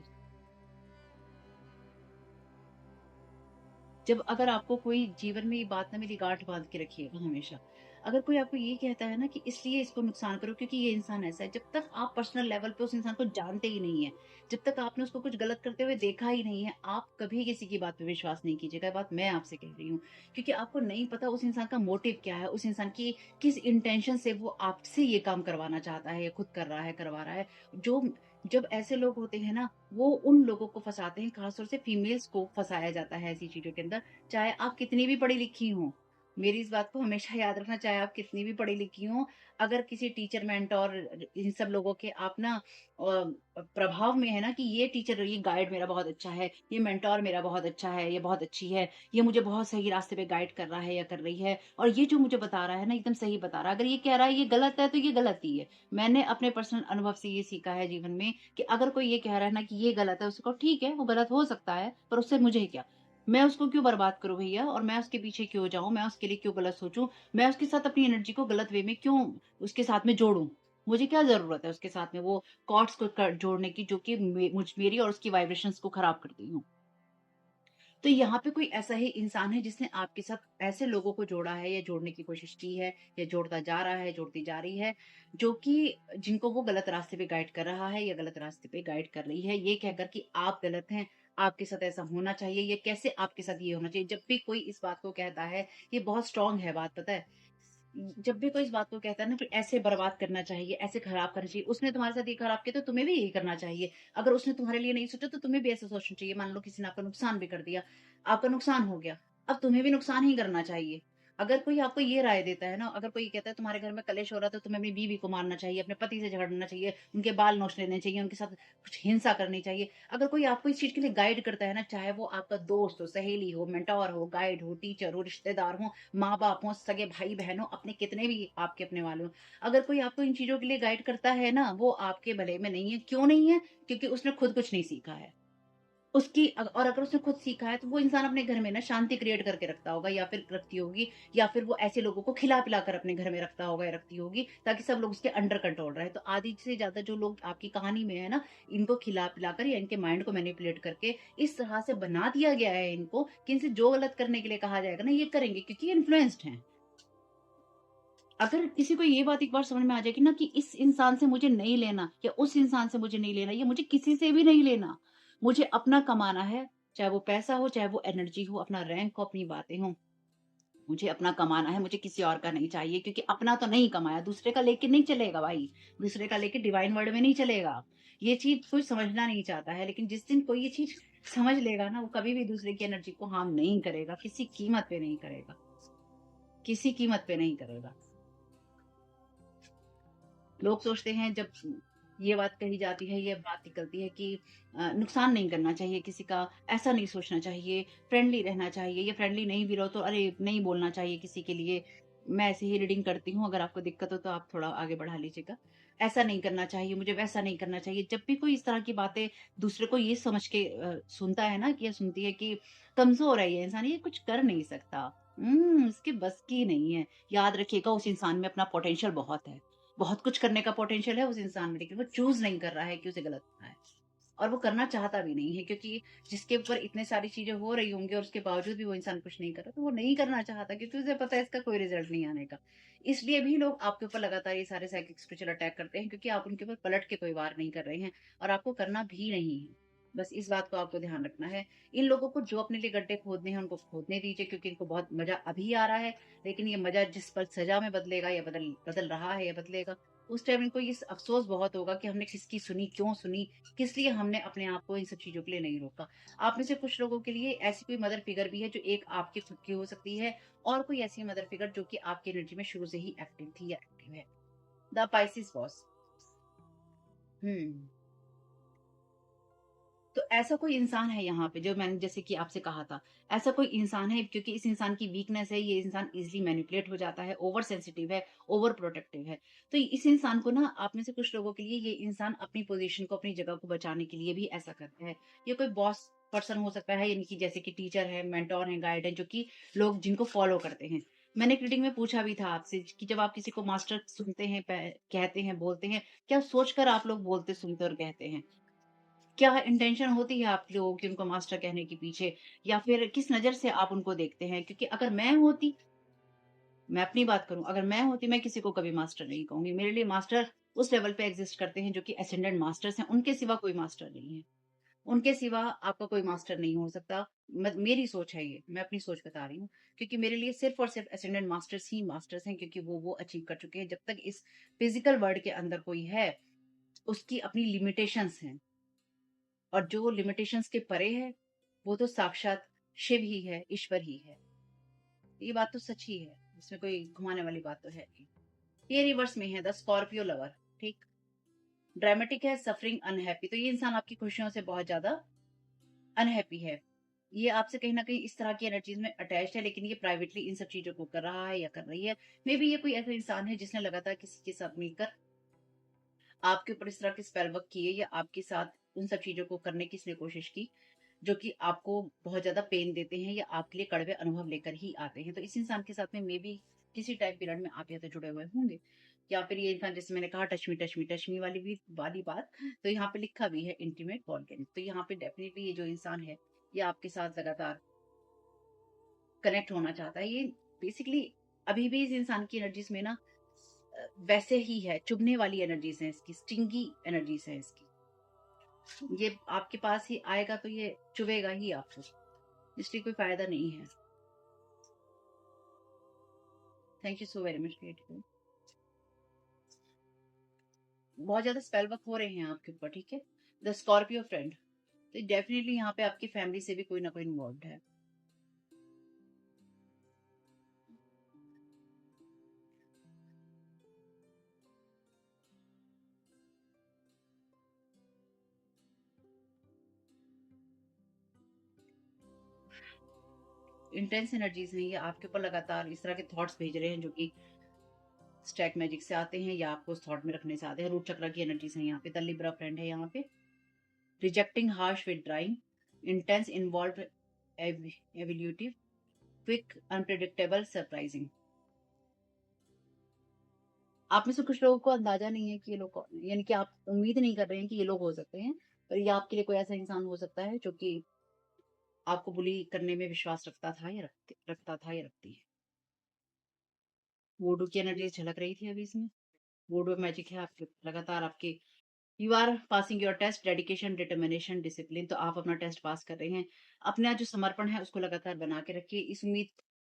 जब अगर आपको कोई जीवन में ये बात ना मेरी गांठ बांध के रखिएगा हमेशा। अगर कोई आपको ये कहता है ना कि इसलिए इसको नुकसान करो क्योंकि ये इंसान ऐसा है, जब तक आप पर्सनल लेवल पे उस इंसान को जानते ही नहीं है, जब तक आपने उसको कुछ गलत करते हुए देखा ही नहीं है, आप कभी किसी की बात पे विश्वास नहीं कीजिएगा। ये बात मैं आपसे कह रही हूँ, क्योंकि आपको नहीं पता उस इंसान का मोटिव क्या है, उस इंसान की किस इंटेंशन से वो आपसे ये काम करवाना चाहता है या खुद कर रहा है, करवा रहा है। जो जब ऐसे लोग होते हैं ना, वो उन लोगों को फंसाते हैं, खासतौर से फीमेल्स को फंसाया जाता है ऐसी चीज़ों के अंदर, चाहे आप कितनी भी पढ़ी-लिखी हों। मेरी इस बात को हमेशा याद रखना, चाहे आप कितनी भी पढ़ी-लिखी हों, अगर किसी टीचर, मेंटर, इन सब लोगों के आप ना प्रभाव में है ना कि ये टीचर, ये गाइड मेरा बहुत अच्छा है, ये मेंटर मेरा बहुत अच्छा है, ये बहुत अच्छी है, ये मुझे बहुत सही रास्ते पे गाइड कर रहा है या कर रही है, और ये जो मुझे बता रहा है ना एकदम सही बता रहा है। अगर ये कह रहा है ये गलत है, तो ये गलत ही है। मैंने अपने पर्सनल अनुभव से ये सीखा है जीवन में कि अगर कोई ये कह रहा है ना कि ये गलत है, उसको ठीक है, वो गलत हो सकता है, पर उससे मुझे क्या? मैं उसको क्यों बर्बाद करूँ भैया, और मैं उसके पीछे क्यों जाऊँ? मैं उसके लिए क्यों गलत सोचूँ? मैं उसके साथ अपनी एनर्जी को गलत वे में क्यों उसके साथ में जोड़ूँ? मुझे क्या ज़रूरत है उसके साथ में वो कॉर्ड्स को क जोड़ने की जो कि मेरी और उसकी वाइब्रेशंस को खराब करती हों। तो यहाँ पे कोई ऐसा ही इंसान है जिसने आपके साथ ऐसे लोगों को जोड़ा है या जोड़ने की कोशिश की है या जोड़ता जा रहा है, जोड़ती जा रही है, जो कि जिनको वो गलत रास्ते पे गाइड कर रहा है या गलत रास्ते पे गाइड कर रही है, ये कहकर कि आप गलत हैं, आपके साथ ऐसा होना चाहिए, या कैसे आपके साथ ये होना चाहिए। जब भी कोई इस बात को कहता है, ये बहुत स्ट्रांग है बात, पता है? जब भी कोई इस बात को कहता है ना कि ऐसे बर्बाद करना चाहिए, ऐसे खराब करना चाहिए, उसने तुम्हारे साथ ये खराब किया तो तुम्हें भी यही करना चाहिए। अगर उसने तुम्हारे लिए नहीं सोचा तो तुम्हें भी ऐसा सोचना चाहिए। मान लो किसी ने आपका नुकसान भी कर दिया, आपका नुकसान हो गया, अब तुम्हें भी नुकसान ही करना चाहिए। अगर कोई आपको ये राय देता है ना, अगर कोई कहता है तुम्हारे घर में कलेश हो रहा है तो तुम्हें अपनी बीवी को मारना चाहिए, अपने पति से झगड़ना चाहिए, उनके बाल नोच लेने चाहिए, उनके साथ कुछ हिंसा करनी चाहिए। अगर कोई आपको इस चीज़ के लिए गाइड करता है ना, चाहे वो आपका दोस्त हो, सहेली हो, मेंटर हो, गाइड हो, टीचर हो, रिश्तेदार हो, माँ-बाप हों, सगे भाई-बहन हों, अपने कितने भी आपके अपने वाले हों, अगर कोई आपको इन चीज़ों के लिए गाइड करता है ना, वो आपके भले में नहीं है। क्यों नहीं है? क्योंकि उसने खुद कुछ नहीं सीखा है। और अगर उसने खुद सीखा है तो वो इंसान अपने घर में ना शांति क्रिएट करके रखता होगा या फिर रखती होगी, या फिर वो ऐसे लोगों को खिला-पिला कर अपने घर में रखता होगा या रखती होगी ताकि सब लोग उसके अंडर कंट्रोल रहे। तो आधी से ज़्यादा जो लोग आपकी कहानी में है ना, इनको खिला-पिला कर या इनके माइंड को मैनिपुलेट करके इस तरह से बना दिया गया है इनको कि इनसे जो गलत करने के लिए कहा जाएगा ना, ये करेंगे क्योंकि ये इन्फ्लुएंस्ड हैं। अगर किसी को ये बात एक बार समझ में आ जाएगी ना कि इस इंसान से मुझे नहीं लेना या उस इंसान से मुझे नहीं लेना, या मुझे किसी से भी नहीं लेना। मुझे अपना कमाना है, चाहे वो पैसा हो, चाहे वो एनर्जी हो, अपना रैंक हो, अपनी बातें हों। मुझे अपना कमाना है, मुझे किसी और का नहीं चाहिए क्योंकि अपना तो नहीं कमाया, दूसरे का लेके नहीं चलेगा भाई। दूसरे का लेके डिवाइन वर्ल्ड में नहीं चलेगा। ये चीज़ कोई समझना नहीं चाहता है, लेकिन जिस दिन कोई ये चीज़ समझ लेगा ना, वो कभी भी दूसरे की एनर्जी को हार्म नहीं करेगा, किसी कीमत पे नहीं करेगा। किसी कीमत पे नहीं करेगा। लोग सोचते हैं जब ये बात कही जाती है, ये बात निकलती है कि नुकसान नहीं करना चाहिए किसी का, ऐसा नहीं सोचना चाहिए, फ्रेंडली रहना चाहिए, या फ्रेंडली नहीं भी रहो तो अरे नहीं बोलना चाहिए किसी के लिए। मैं ऐसे ही रीडिंग करती हूँ, अगर आपको दिक्कत हो तो आप थोड़ा आगे बढ़ा लीजिएगा। ऐसा नहीं करना चाहिए, मुझे वैसा नहीं करना चाहिए। जब भी कोई इस तरह की बातें दूसरे को ये समझ के सुनता है ना, कि या सुनती है कि कमज़ोर है ये इंसान, ये कुछ कर नहीं सकता। इसके बस की नहीं है। याद रखिएगा उस इंसान में अपना पोटेंशियल बहुत है। बहुत कुछ करने का पोटेंशियल है उस इंसान में, लेकिन वो चूज़ नहीं कर रहा है कि उसे गलत करना है। और वो करना चाहता भी नहीं है, क्योंकि जिसके ऊपर इतने सारी चीज़ें हो रही होंगी और उसके बावजूद भी वो इंसान कुछ नहीं कर रहा, तो वो नहीं करना चाहता क्योंकि उसे पता है इसका कोई रिज़ल्ट नहीं आने का। इसलिए भी लोग आपके ऊपर लगातार ये सारे साइकिक स्पिरिचुअल अटैक करते हैं, क्योंकि आप उनके ऊपर पलट के कोई वार नहीं कर रहे हैं और आपको करना भी नहीं है। बस इस बात को आपको ध्यान रखना है। इन लोगों को जो अपने लिए गड्ढे खोदने हैं, उनको खोदने दीजिए, क्योंकि इनको बहुत मज़ा अभी आ रहा है, लेकिन ये मज़ा जिस पल सज़ा में बदलेगा या बदल बदल रहा है या बदलेगा, उस टाइम इनको ये अफ़सोस बहुत होगा कि हमने किसकी सुनी, क्यों सुनी, किस लिए हमने अपने आप को इन सब चीज़ों के लिए नहीं रोका। आप में से कुछ लोगों के लिए ऐसी कोई मदर फ़िगर भी है जो एक आपकी खुद की हो सकती है, और कोई ऐसी मदर फ़िगर जो कि आपकी एनर्जी में शुरू से ही एक्टिव थी या एक्टिव है। The Pisces boss. हुँ। तो ऐसा कोई इंसान है यहाँ पे, जो मैंने जैसे कि आपसे कहा था, ऐसा कोई इंसान है, क्योंकि इस इंसान की वीकनेस है, ये इंसान ईज़िली मैनिपुलेट हो जाता है, ओवर सेंसिटिव है, ओवर प्रोटेक्टिव है। तो इस इंसान को ना, आप में से कुछ लोगों के लिए ये इंसान अपनी पोज़ीशन को, अपनी जगह को बचाने के लिए भी ऐसा करता है। ये कोई बॉस पर्सन हो सकता है, यानी कि जैसे कि टीचर है, मेंटर है, गाइड है, जो कि लोग जिनको फॉलो करते हैं। मैंने एक रीडिंग में पूछा भी था आपसे कि जब आप किसी को मास्टर सुनते हैं, कहते हैं, बोलते हैं, क्या सोचकर आप लोग बोलते, सुनते और कहते हैं? क्या इंटेंशन होती है आप लोगों की उनको मास्टर कहने के पीछे, या फिर किस नज़र से आप उनको देखते हैं? क्योंकि अगर मैं होती, मैं अपनी बात करूँ, अगर मैं होती, मैं किसी को कभी मास्टर नहीं कहूँगी। मेरे लिए मास्टर उस लेवल पे एग्ज़िस्ट करते हैं जो कि असेंडेंट मास्टर्स हैं, उनके सिवा कोई मास्टर नहीं है। उनके सिवा आपका कोई मास्टर नहीं हो सकता। मेरी सोच है ये, मैं अपनी सोच बता रही हूँ। क्योंकि मेरे लिए सिर्फ़ और सिर्फ़ असेंडेंट मास्टर्स ही मास्टर्स हैं, क्योंकि वो अचीव कर चुके हैं। जब तक इस फ़िज़िकल वर्ल्ड के अंदर कोई है, उसकी अपनी लिमिटेशंस हैं। और जो लिमिटेशंस के परे है, वो तो साक्षात शिव ही है, ईश्वर ही है। ये बात तो सच ही है, इसमें कोई घुमाने वाली बात तो है नहीं। ये रिवर्स में है, द स्कॉर्पियो लवर, ठीक? ड्रामेटिक है, सफरिंग, अनहैप्पी। तो ये इंसान आपकी खुशियों से बहुत ज़्यादा अनहैप्पी है। ये आपसे कहीं न कहीं इस तरह की एनर्जीज़ में अटैच्ड है, लेकिन ये प्राइवेटली इन सब चीज़ों को कर रहा है या कर रही है। मेबी ये कोई ऐसा इंसान है जिसने लगातार किसी के साथ मिलकर आपके ऊपर इस तरह के स्पेल वर्क किए, या आपके साथ उन सब चीज़ों को करने की इसने कोशिश की, जो कि आपको बहुत ज़्यादा पेन देते हैं या आपके लिए कड़वे अनुभव लेकर ही आते हैं। तो इस इंसान के साथ में मेबी किसी टाइम पीरियड में आप या तो जुड़े हुए होंगे, या फिर ये इंसान, जैसे मैंने कहा, touch me touch me touch me वाली बात, तो यहाँ पे लिखा भी है इंटीमेट वॉल्केनिक। तो यहाँ पे डेफिनिटली ये जो इंसान है, ये आपके साथ लगातार कनेक्ट होना चाहता है। ये बेसिकली अभी भी इस इंसान की एनर्जीज़ में ना वैसे ही है, चुभने वाली एनर्जीज़ हैं इसकी, स्टिंगी एनर्जीज़ हैं इसकी। ये आपके पास ही आएगा तो ये चुभेगा ही आपको, इसलिए कोई फ़ायदा नहीं है। Thank you so very much creative. बहुत ज़्यादा स्पेल वर्क हो रहे हैं आपके ऊपर, ठीक है? द स्कॉर्पियो फ्रेंड, तो डेफिनिटली यहाँ पे आपकी फैमिली से भी कोई ना कोई इन्वॉल्व्ड है। इंटेंस एनर्जीज़ हैं ये, आपके ऊपर लगातार इस तरह के थॉट्स भेज रहे हैं जो कि स्टैक मैजिक से आते हैं या आपको उस थॉट में रखने से आते हैं। रूट चक्र की एनर्जीज़ हैं यहाँ पे। द लिब्रा फ्रेंड है यहाँ पे। Rejecting harsh withdrawing, intense, involve, evolutive, quick, unpredictable, surprising. आप में से कुछ लोगों को अंदाजा नहीं है कि ये लोग कौन है, यानी कि आप उम्मीद नहीं कर रहे हैं कि ये लोग हो सकते हैं, पर ये आपके लिए कोई ऐसा इंसान हो सकता है जो कि आपको बुली करने में विश्वास रखता था या रखती है। वुडू की एनर्जी झलक रही थी अभी इसमें। वुडू मैजिक है आपके, लगातार आपके। You are passing your test, dedication, determination, discipline. तो आप अपना टेस्ट पास कर रहे हैं। अपना जो समर्पण है उसको लगातार बना के रखिए। इस उम्मीद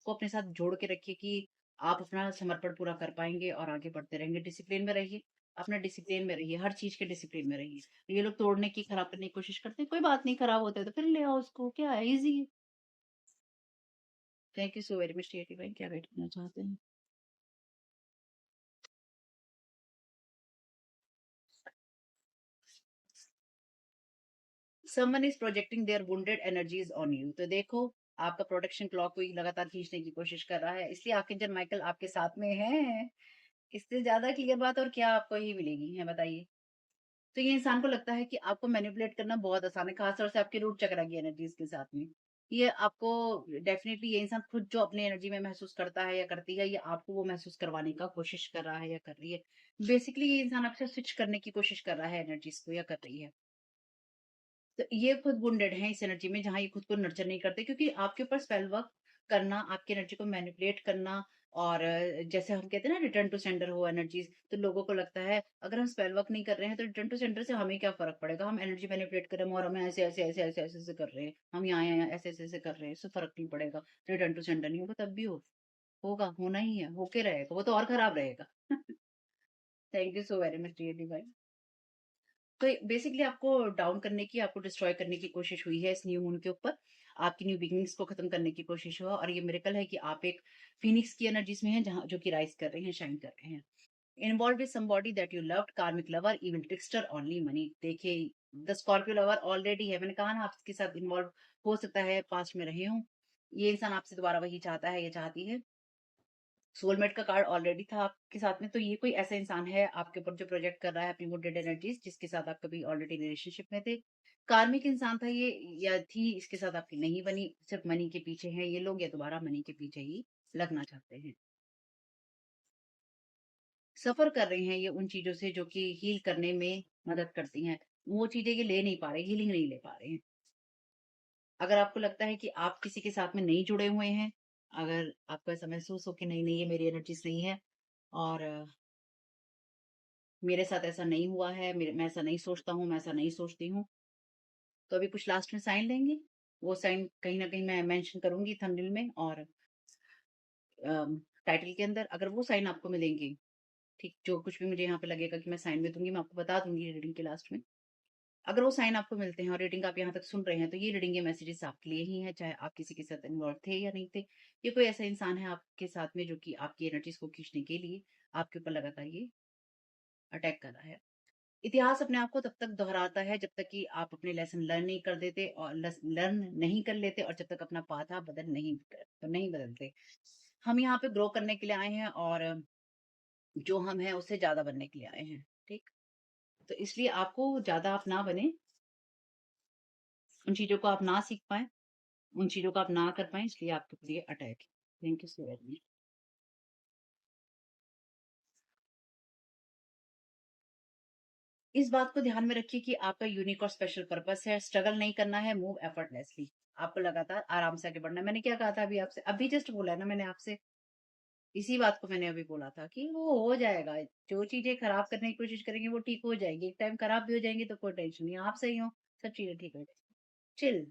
को अपने साथ जोड़ के रखिए कि आप अपना समर्पण पूरा कर पाएंगे और आगे बढ़ते रहेंगे। डिसिप्लिन में रहिए, अपना डिसिप्लिन में रहिए, हर चीज के डिसिप्लिन में रहिए। ये लोग तोड़ने की, खराब करने की कोशिश करते हैं, कोई बात नहीं, खराब होता है तो फिर ले आओ उसको, क्या है, इजी है। Thank you so very much भाई, क्या वेट करना चाहते हैं? Someone is projecting their wounded energies on you. तो देखो, आपका प्रोटेक्शन क्लॉक कोई लगातार खींचने की कोशिश कर रहा है, इसलिए आर्कएंजल माइकल आपके साथ में है। इससे ज्यादा क्लियर बात और क्या आपको ही मिलेगी है, बताइए। तो ये इंसान को लगता है कि आपको मैनिपुलेट करना बहुत आसान है, खासतौर से आपके रूट चक्रा की एनर्जीज के साथ में। ये आपको डेफिनेटली, ये इंसान खुद जो अपनी एनर्जी में महसूस करता है या करती है, ये आपको वो महसूस करवाने का कोशिश कर रहा है या कर रही है। बेसिकली ये इंसान आपसे स्विच करने की कोशिश कर रहा है एनर्जीज को, या कर रही है। तो ये खुद वुंडेड हैं इस एनर्जी में, जहाँ ये खुद को नर्चर नहीं करते, क्योंकि आपके ऊपर स्पेल वर्क करना, आपकी एनर्जी को मैनिपुलेट करना, और जैसे हम कहते हैं ना, रिटर्न टू सेंडर हो एनर्जीज, तो लोगों को लगता है अगर हम स्पेल वर्क नहीं कर रहे हैं तो रिटर्न टू सेंडर से हमें क्या फर्क पड़ेगा, हम एनर्जी मैनिपुलेट कर रहे हैं और हमें ऐसे ऐसे ऐसे ऐसे ऐसे ऐसे कर रहे हैं, हम यहाँ यहाँ ऐसे ऐसे ऐसे कर रहे हैं, इससे फर्क नहीं पड़ेगा। रिटर्न टू सेंडर नहीं होगा तब भी होगा, होना ही है, होके रहेगा, वो तो और खराब रहेगा। Thank you so very much dear भाई। तो बेसिकली आपको डाउन करने की, आपको डिस्ट्रॉय करने की कोशिश हुई है इस न्यू मून के ऊपर। आपकी न्यू बिगिनिंग्स को खत्म करने की कोशिश हुआ, और ये मिरेकल है कि आप एक फिनिक्स की एनर्जीज में हैं, जहां जो कि राइज कर रहे हैं, शाइन कर रहे हैं। Involve with somebody that you loved, कार्मिक लवर, इविल ट्रिकस्टर, ओनली मनी। देखिए, द स्कॉर्पियो लवर ऑलरेडी है, मैंने कहा ना आपके साथ इन्वॉल्व हो सकता है, पास्ट में रहे हूँ। ये इंसान आपसे दोबारा वही चाहता है या चाहती है। सोलमेट का कार्ड ऑलरेडी था आपके साथ में, तो ये कोई ऐसा इंसान है आपके ऊपर जो प्रोजेक्ट कर रहा है अपनी वुडेड एनर्जीज, जिसके साथ आप कभी ऑलरेडी रिलेशनशिप में थे। कार्मिक इंसान था ये, या थी, इसके साथ आपकी नहीं बनी, सिर्फ मनी के पीछे हैं ये लोग, या दोबारा मनी के पीछे ही लगना चाहते हैं। सफर कर रहे हैं ये उन चीजों से जो कि हील करने में मदद करती हैं। वो चीजें ये ले नहीं पा रहे, हीलिंग नहीं ले पा रहे हैं। अगर आपको लगता है कि आप किसी के साथ में नहीं जुड़े हुए हैं, अगर आपको ऐसा महसूस हो कि नहीं नहीं, ये मेरी एनर्जीज नहीं है, और मेरे साथ ऐसा नहीं हुआ है, मैं ऐसा नहीं सोचता हूँ, मैं ऐसा नहीं सोचती हूँ, तो अभी कुछ लास्ट में साइन लेंगे। वो साइन कहीं ना कहीं मैं मेंशन करूंगी थंबनेल में और टाइटल के अंदर। अगर वो साइन आपको मिलेंगे, ठीक, जो कुछ भी मुझे यहाँ पे लगेगा कि मैं साइन में दूंगी, मैं आपको बता दूंगी रीडिंग के लास्ट में। अगर वो साइन आपको मिलते हैं और रीडिंग आप यहाँ तक सुन रहे हैं, तो ये रीडिंग, ये मैसेजेस आपके लिए ही है, चाहे आप किसी के साथ इन्वॉल्व थे या नहीं थे। ये कोई ऐसा इंसान है आपके साथ में जो कि आपकी एनर्जीज को खींचने के लिए आपके ऊपर लगातार ये अटैक कर रहा है। इतिहास अपने आप को तब तक दोहराता है जब तक कि आप अपने लेसन लर्न नहीं कर देते, और लर्न नहीं कर लेते, और जब तक अपना पाथा नहीं बदलते। हम यहाँ पे ग्रो करने के लिए आए हैं, और जो हम हैं उससे ज्यादा बनने के लिए आए हैं, ठीक। तो इसलिए आपको ज्यादा आप ना बने, उन चीजों को आप ना सीख पाए, उन चीजों को आप ना कर पाए, इसलिए आपके ऊपर ये अटैक है। Thank you so very much. इस बात को ध्यान में रखिए कि आपका यूनिक और स्पेशल पर्पस है, स्ट्रगल नहीं करना है, मूव एफर्टलेसली। आपको लगातार आराम से आगे बढ़ना है। मैंने क्या कहा था अभी आपसे, अभी जस्ट बोला है ना मैंने आपसे, इसी बात को मैंने अभी बोला था कि वो हो जाएगा। जो चीजें खराब करने की कोशिश करेंगे वो ठीक हो जाएगी, एक टाइम खराब भी हो जाएंगी तो कोई टेंशन नहीं, आप सही हो, सब चीजें ठीक हो जाएंगी। Chill.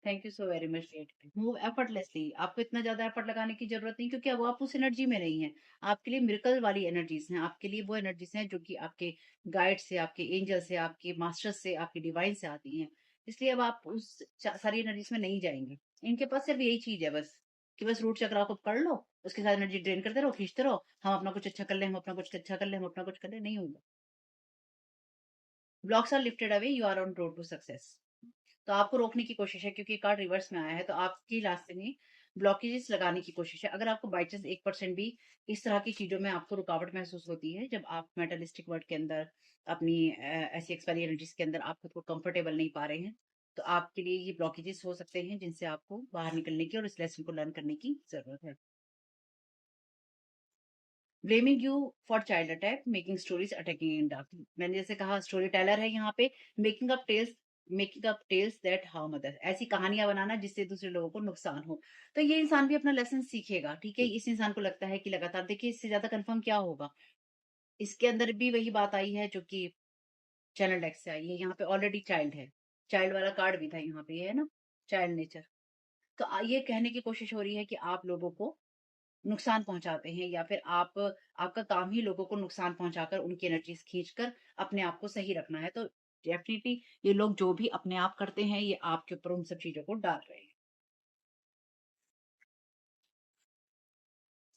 Thank you so very much. Move effortlessly, आपको इतना ज्यादा एफर्ट लगाने की जरूरत नहीं, क्योंकि अब आप उस एनर्जी में नहीं है। आपके लिए मिरेकल वाली एनर्जीज हैं, आपके लिए वो एनर्जीज हैं जो कि आपके गाइड से, आपके एंजल से, आपके मास्टर से, आपके डिवाइन से आती हैं। इसलिए अब आप उस सारी एनर्जीज में नहीं जाएंगे। इनके पास सिर्फ यही चीज है बस, कि बस रूट चक्रा को पकड़ लो, उसके साथ एनर्जी ड्रेन करते रहो, खींचते रहो, हम अपना कुछ अच्छा कर ले, हम अपना कुछ अच्छा कर ले, हम अपना कुछ कर ले, नहीं होगा। Blocks are lifted away, you are on road to success. तो आपको रोकने की कोशिश है, क्योंकि कार्ड रिवर्स में आया है, तो आपकी रास्ते में ब्लॉकेजेस लगाने की कोशिश है। अगर आपको बाई चांस 1% भी इस तरह की चीजों में आपको रुकावट महसूस होती है, जब आप मेटलिस्टिक वर्ल्ड के अंदर, अपनी ऐसी एक्सपायरी एनर्जीज के अंदर आप खुद को कंफर्टेबल नहीं पा रहे हैं, तो आपके लिए ये ब्लॉकेजेस हो सकते हैं जिनसे आपको बाहर निकलने की और इस लेसन को लर्न करने की ज़रूरत है। Blaming you for child attack, making stories attacking in dark. मैंने जैसे कहा स्टोरी टेलर है यहाँ पे। Making up tales that harm others, ऐसी कहानियां बनाना जिससे दूसरे लोगों को नुकसान हो। तो ये इंसान भी अपना लेसन सीखेगा, ठीक है। इस इंसान को लगता है कि लगातार, देखिए इससे ज्यादा कंफर्म क्या होगा। इसके अंदर भी वही बात आई है जो कि चैनल डेक से आई है। यहाँ पे ऑलरेडी चाइल्ड है, चाइल्ड वाला कार्ड भी था यहाँ पे, ये है ना, चाइल्ड नेचर। तो ये कहने की कोशिश हो रही है कि आप लोगों को नुकसान पहुंचाते हैं, या फिर आप, आपका काम ही लोगों को नुकसान पहुंचाकर उनकी एनर्जीज खींचकर अपने आप को सही रखना है। तो डेफिनेटली ये लोग जो भी अपने आप करते हैं, ये आपके ऊपर उन सब चीजों को डाल रहे हैं।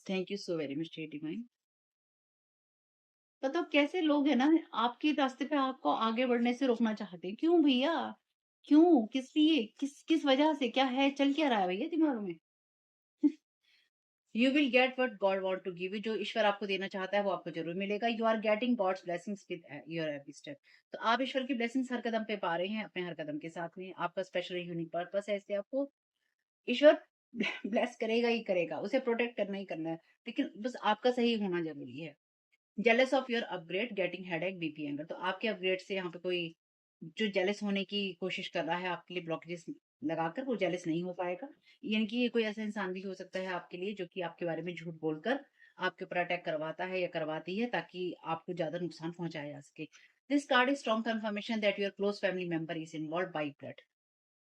Thank you so very much divine. मतलब कैसे लोग हैं ना, आपके रास्ते पे आपको आगे बढ़ने से रोकना चाहते हैं। क्यों भैया, क्यों, किस लिए, किस किस वजह से, क्या है, चल क्या रहा है भैया दिमाग में। You will get what God want to give you, जो ईश्वर आपको देना चाहता है वो आपको जरूर मिलेगा। You are getting God's blessings with your every step. तो आप ईश्वर की ब्लेसिंग्स हर कदम पे पा रहे हैं, अपने हर कदम के साथ में। आपका स्पेशल यूनिक पर्पस है, इससे आपको ईश्वर ब्लेस करेगा ही करेगा, उसे प्रोटेक्ट करना ही करना है। लेकिन बस आपका सही होना जरूरी है। Jealous of your upgrade, getting headache, BP, anger. तो आपके अपग्रेड से यहाँ पे कोई जो जेलस होने की कोशिश कर रहा है आपके लिए ब्लॉकेजेस लगाकर, वो जेलस नहीं हो पाएगा। यानी कि ये कोई ऐसा इंसान भी हो सकता है आपके लिए जो कि आपके बारे में झूठ बोलकर आपके ऊपर अटैक करवाता है या करवाती है, ताकि आपको ज्यादा नुकसान पहुंचाया जा सके। This card is strong confirmation that your close family member is involve by blood.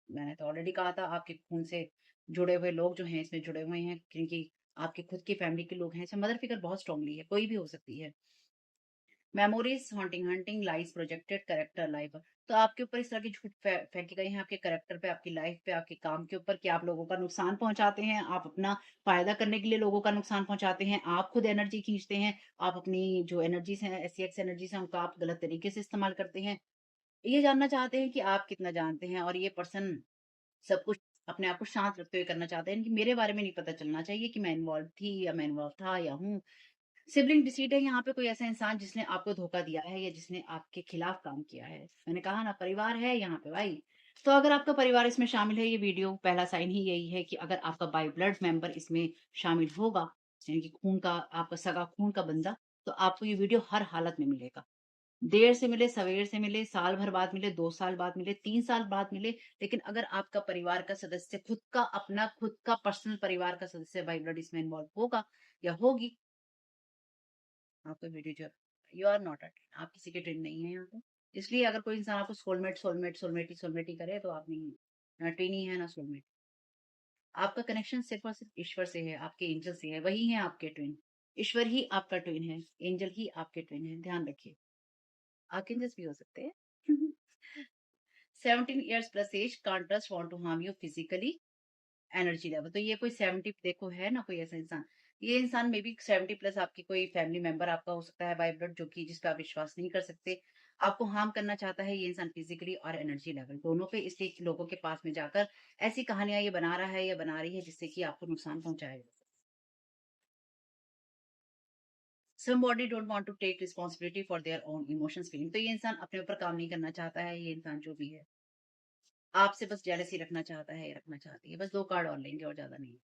मैंने तो ऑलरेडी कहा था, आपके खून से जुड़े हुए लोग जो हैं इसमें जुड़े हुए हैं, क्योंकि आपके खुद की फैमिली के लोग हैं। इसमें मदर फिगर बहुत स्ट्रांगली है, कोई भी हो सकती है। Memories haunting, hunting lies projected character life. तो आपके ऊपर इस तरह की झूठ फेंकी गई है, आपके करेक्टर पे, आपकी लाइफ पे, आपके काम के ऊपर, कि आप लोगों का नुकसान पहुंचाते हैं, आप अपना फायदा करने के लिए लोगों का नुकसान पहुंचाते हैं, आप खुद एनर्जी खींचते हैं, आप अपनी जो एनर्जीज हैं, एसीएक्स एनर्जीज हैं, उनका आप गलत तरीके से इस्तेमाल करते हैं। ये जानना चाहते हैं कि आप कितना जानते हैं, और ये पर्सन सब कुछ अपने आप को शांत रखते हुए करना चाहते हैं कि मेरे बारे में नहीं पता चलना चाहिए कि मैं इन्वॉल्व थी या मैं इन्वॉल्व था या हूँ। सिबलिंग डिसीट है यहाँ पे, कोई ऐसा इंसान जिसने आपको धोखा दिया है या जिसने आपके खिलाफ काम किया है। मैंने कहा ना, परिवार है यहाँ पे भाई। तो अगर आपका परिवार इसमें शामिल है, ये वीडियो पहला साइन ही यही है कि अगर आपका बाय ब्लड मेंबर इसमें शामिल होगा, यानी कि खून का, आपका सगा खून का बंदा, तो आपको ये वीडियो हर हालत में मिलेगा। देर से मिले, सवेर से मिले, साल भर बाद मिले, 2 साल बाद मिले, 3 साल बाद मिले। लेकिन अगर आपका परिवार का सदस्य, खुद का अपना, खुद का पर्सनल परिवार का सदस्य बाय ब्लड इसमें इन्वॉल्व होगा या होगी, आपका वीडियो जो, यू आर नॉट अट, आप किसी के ट्विन नहीं है यहाँ पे। इसलिए अगर कोई इंसान आपको सोलमेट सोलमेट सोलमेट ही करे, तो आप नहीं है, ना ट्विन ही है ना सोलमेट। आपका कनेक्शन सिर्फ और सिर्फ ईश्वर से है, आपके एंजल से है, वही है आपके ट्विन। ईश्वर ही आपका ट्विन है, एंजल ही आपके ट्विन है, ध्यान रखिए। आर्कएंजल्स भी हो सकते हैं। 17 years plus age, can't trust, want to harm you physically, energy level. तो ये कोई 70, देखो है ना कोई ऐसा इंसान, ये इंसान मे बी 70 प्लस आपकी कोई फैमिली मेंबर आपका हो सकता है बाय ब्लड, जो कि जिस पे आप विश्वास नहीं कर सकते। आपको हार्म करना चाहता है ये इंसान फिजिकली और एनर्जी लेवल दोनों पे, इसलिए लोगों के पास में जाकर ऐसी कहानियां ये बना रहा है या बना रही है जिससे कि आपको नुकसान पहुंचाएगा। Somebody don't want to take responsibility for their own emotions feeling. तो ये इंसान अपने ऊपर काम नहीं करना चाहता है, ये इंसान जो भी है आपसे बस जेलसी रखना चाहता है, रखना चाहती है। बस 2 कार्ड और लेंगे और ज्यादा नहीं।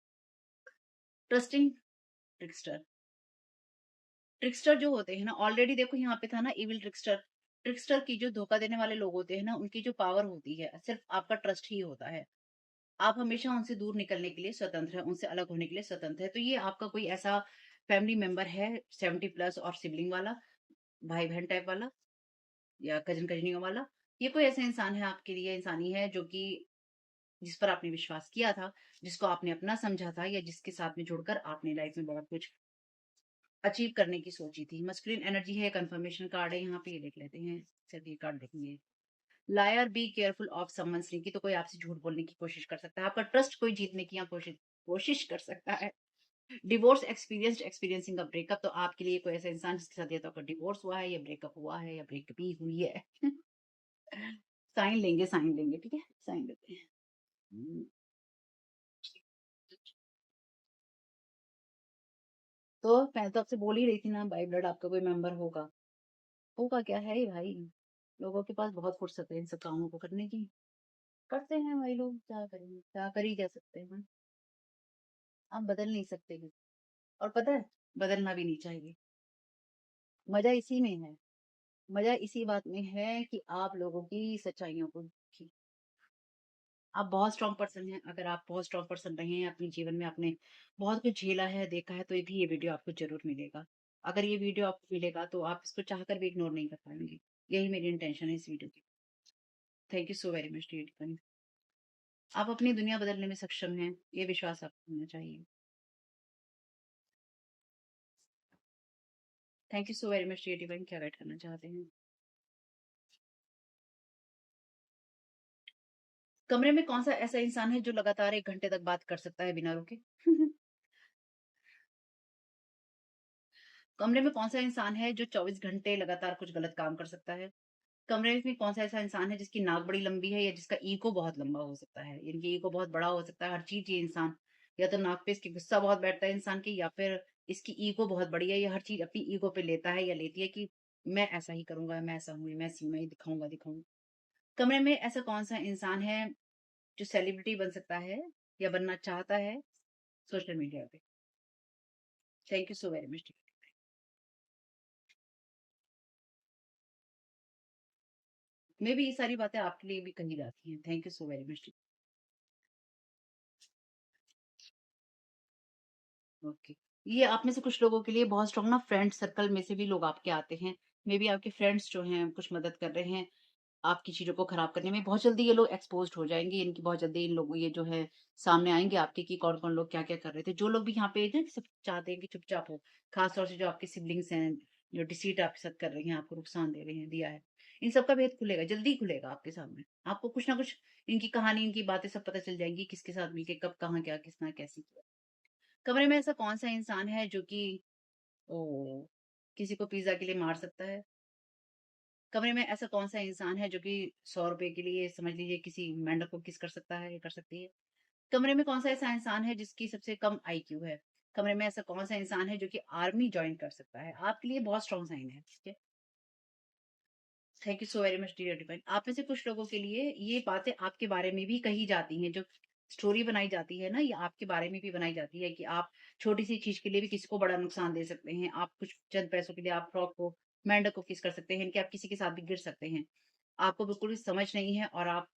Trusting trickster. ट्रिक्स्टर जो होते हैं ना, ऑलरेडी देखो यहाँ पे था ना इविल ट्रिक्स्टर। ट्रिक्स्टर की जो धोखा देने वाले लोग होते हैं ना, उनकी जो पावर होती है सिर्फ आपका ट्रस्ट ही होता है। आप हमेशा उनसे दूर निकलने के लिए स्वतंत्र है, उनसे अलग होने के लिए स्वतंत्र है। तो ये आपका कोई ऐसा फैमिली मेंबर है 70 प्लस और सिबलिंग वाला, भाई बहन टाइप वाला, या कजन कजनियों वाला। ये कोई ऐसा इंसान है आपके लिए, इंसानी है जो कि जिस पर आपने विश्वास किया था, जिसको आपने अपना समझा था, या जिसके साथ में जुड़कर आपने लाइफ में बहुत कुछ अचीव करने की सोची थी। मस्कुलिन एनर्जी है, कंफर्मेशन कार्ड है यहाँ पे, ये देख लेते हैं। सिर्फ ये कार्ड देखेंगे। Liar, be careful of someone sneaky. तो कोई आपसे झूठ बोलने की कोशिश कर सकता है, आपका ट्रस्ट कोई जीतने की यहाँ कोशिश कोशिश कर सकता है। Divorce experiencing a breakup. तो आपके लिए कोई ऐसा इंसान जिसके साथ या तो आपका डिवोर्स हुआ है, या ब्रेकअप हुआ है, या ब्रेकअप ही हुई है। साइन लेंगे, साइन लेंगे, ठीक है, साइन लेते हैं। हम्म, तो मैं तो आपसे बोल ही रही थी ना, बाई ब्लड आपका कोई मेंबर होगा। होगा क्या है ये भाई, लोगों के पास बहुत फुर्सत है इन सब कामों को करने की। करते हैं वही लोग, क्या करेंगे, क्या कर ही क्या सकते हैं। आप बदल नहीं सकते किसी, और पता है, बदलना भी नहीं चाहिए। मजा इसी में है, मजा इसी बात में है कि आप लोगों की सच्चाइयों को देखिए। आप बहुत स्ट्रॉन्ग पर्सन हैं, अगर आप बहुत स्ट्रॉन्ग पर्सन रहे हैं अपने जीवन में, आपने बहुत कुछ झेला है, देखा है, तो ये भी ये वीडियो आपको ज़रूर मिलेगा। अगर ये वीडियो आपको मिलेगा तो आप इसको चाहकर भी इग्नोर नहीं कर पाएँगे। यही मेरी इंटेंशन है इस वीडियो की। Thank you so very much dear friend. आप अपनी दुनिया बदलने में सक्षम हैं, ये विश्वास आपको होना चाहिए। Thank you so very much dear divine, क्या गाइड करना चाहते हैं? कमरे में कौन-सा ऐसा इंसान है जो लगातार 1 घंटे तक बात कर सकता है बिना रुके? कमरे में कौन-सा इंसान है जो 24 घंटे लगातार कुछ गलत काम कर सकता है? कमरे में कौन-सा ऐसा इंसान है जिसकी नाक बड़ी लंबी है या जिसका ईगो बहुत लंबा हो सकता है? इनकी ईगो बहुत बड़ा हो सकता है, हर चीज़ ये इंसान, या तो नाक पे इसकी गुस्सा बहुत बैठता है इंसान की, या फिर इसकी ईगो बहुत बड़ी है, ये हर चीज़ अपनी ईगो पे लेता है या लेती है कि मैं ऐसा ही करूँगा, मैं ऐसा हूँ, मैं सीमा ही दिखाऊँगा, दिखाऊँगा। कमरे में ऐसा कौन-सा इंसान है जो सेलिब्रिटी बन सकता है या बनना चाहता है सोशल मीडिया पे? Thank you so very much. May be ये सारी बातें आपके लिए भी कही जाती हैं। Thank you so very much. Okay. ये आप में से कुछ लोगों के लिए बहुत स्ट्रॉन्ग ना फ्रेंड सर्कल में से भी लोग आपके आते हैं। मे बी आपके फ्रेंड्स जो हैं कुछ मदद कर रहे हैं आपकी चीज़ों को खराब करने में। बहुत जल्दी ये लोग एक्सपोज़्ड हो जाएँगे। इनकी बहुत जल्दी इन लोगों ये जो है सामने आएँगे आपके कि कौन-कौन लोग क्या-क्या कर रहे थे। जो लोग भी यहाँ पे ना सब चाहते हैं कि चुपचाप हो, ख़ास तौर से जो आपके सिबलिंग्स हैं, जो डिसीट आपके साथ कर रही हैं, आपको नुकसान दे रहे हैं, दिया है। इन सब का भेद खुलेगा, जल्दी खुलेगा आपके सामने। आपको कुछ ना कुछ इनकी कहानी, इनकी बातें सब पता चल जाएँगी, किसके साथ मिलके कब, कहाँ, क्या, किसने कैसे किया। कमरे में ऐसा कौन-सा इंसान है जो कि ओह! किसी को पिज़्ज़ा के लिए मार सकता है? कमरे में ऐसा कौन-सा इंसान है जो कि ₹100 के लिए समझ लीजिए किसी मेंढक को किस कर सकता है या कर सकती है? कमरे में कौन-सा ऐसा इंसान है जिसकी सबसे कम आईक्यू है? कमरे में ऐसा कौन-सा इंसान है जो कि आर्मी जॉइन कर सकता है? आपके लिए बहुत स्ट्रॉन्ग साइन है, ठीक है? Thank you so very much dear divine. आप में से कुछ लोगों के लिए ये बातें आपके बारे में भी कही जाती हैं, जो स्टोरी बनाई जाती है ना, ये आपके बारे में भी बनाई जाती है कि आप छोटी-सी चीज़ के लिए भी किसी को बड़ा नुकसान दे सकते हैं। आप कुछ चंद पैसों के लिए आप फ्रॉक को, मेंढक को किस कर सकते हैं कि आप किसी के साथ भी गिर सकते हैं। आपको बिल्कुल भी समझ नहीं है और आप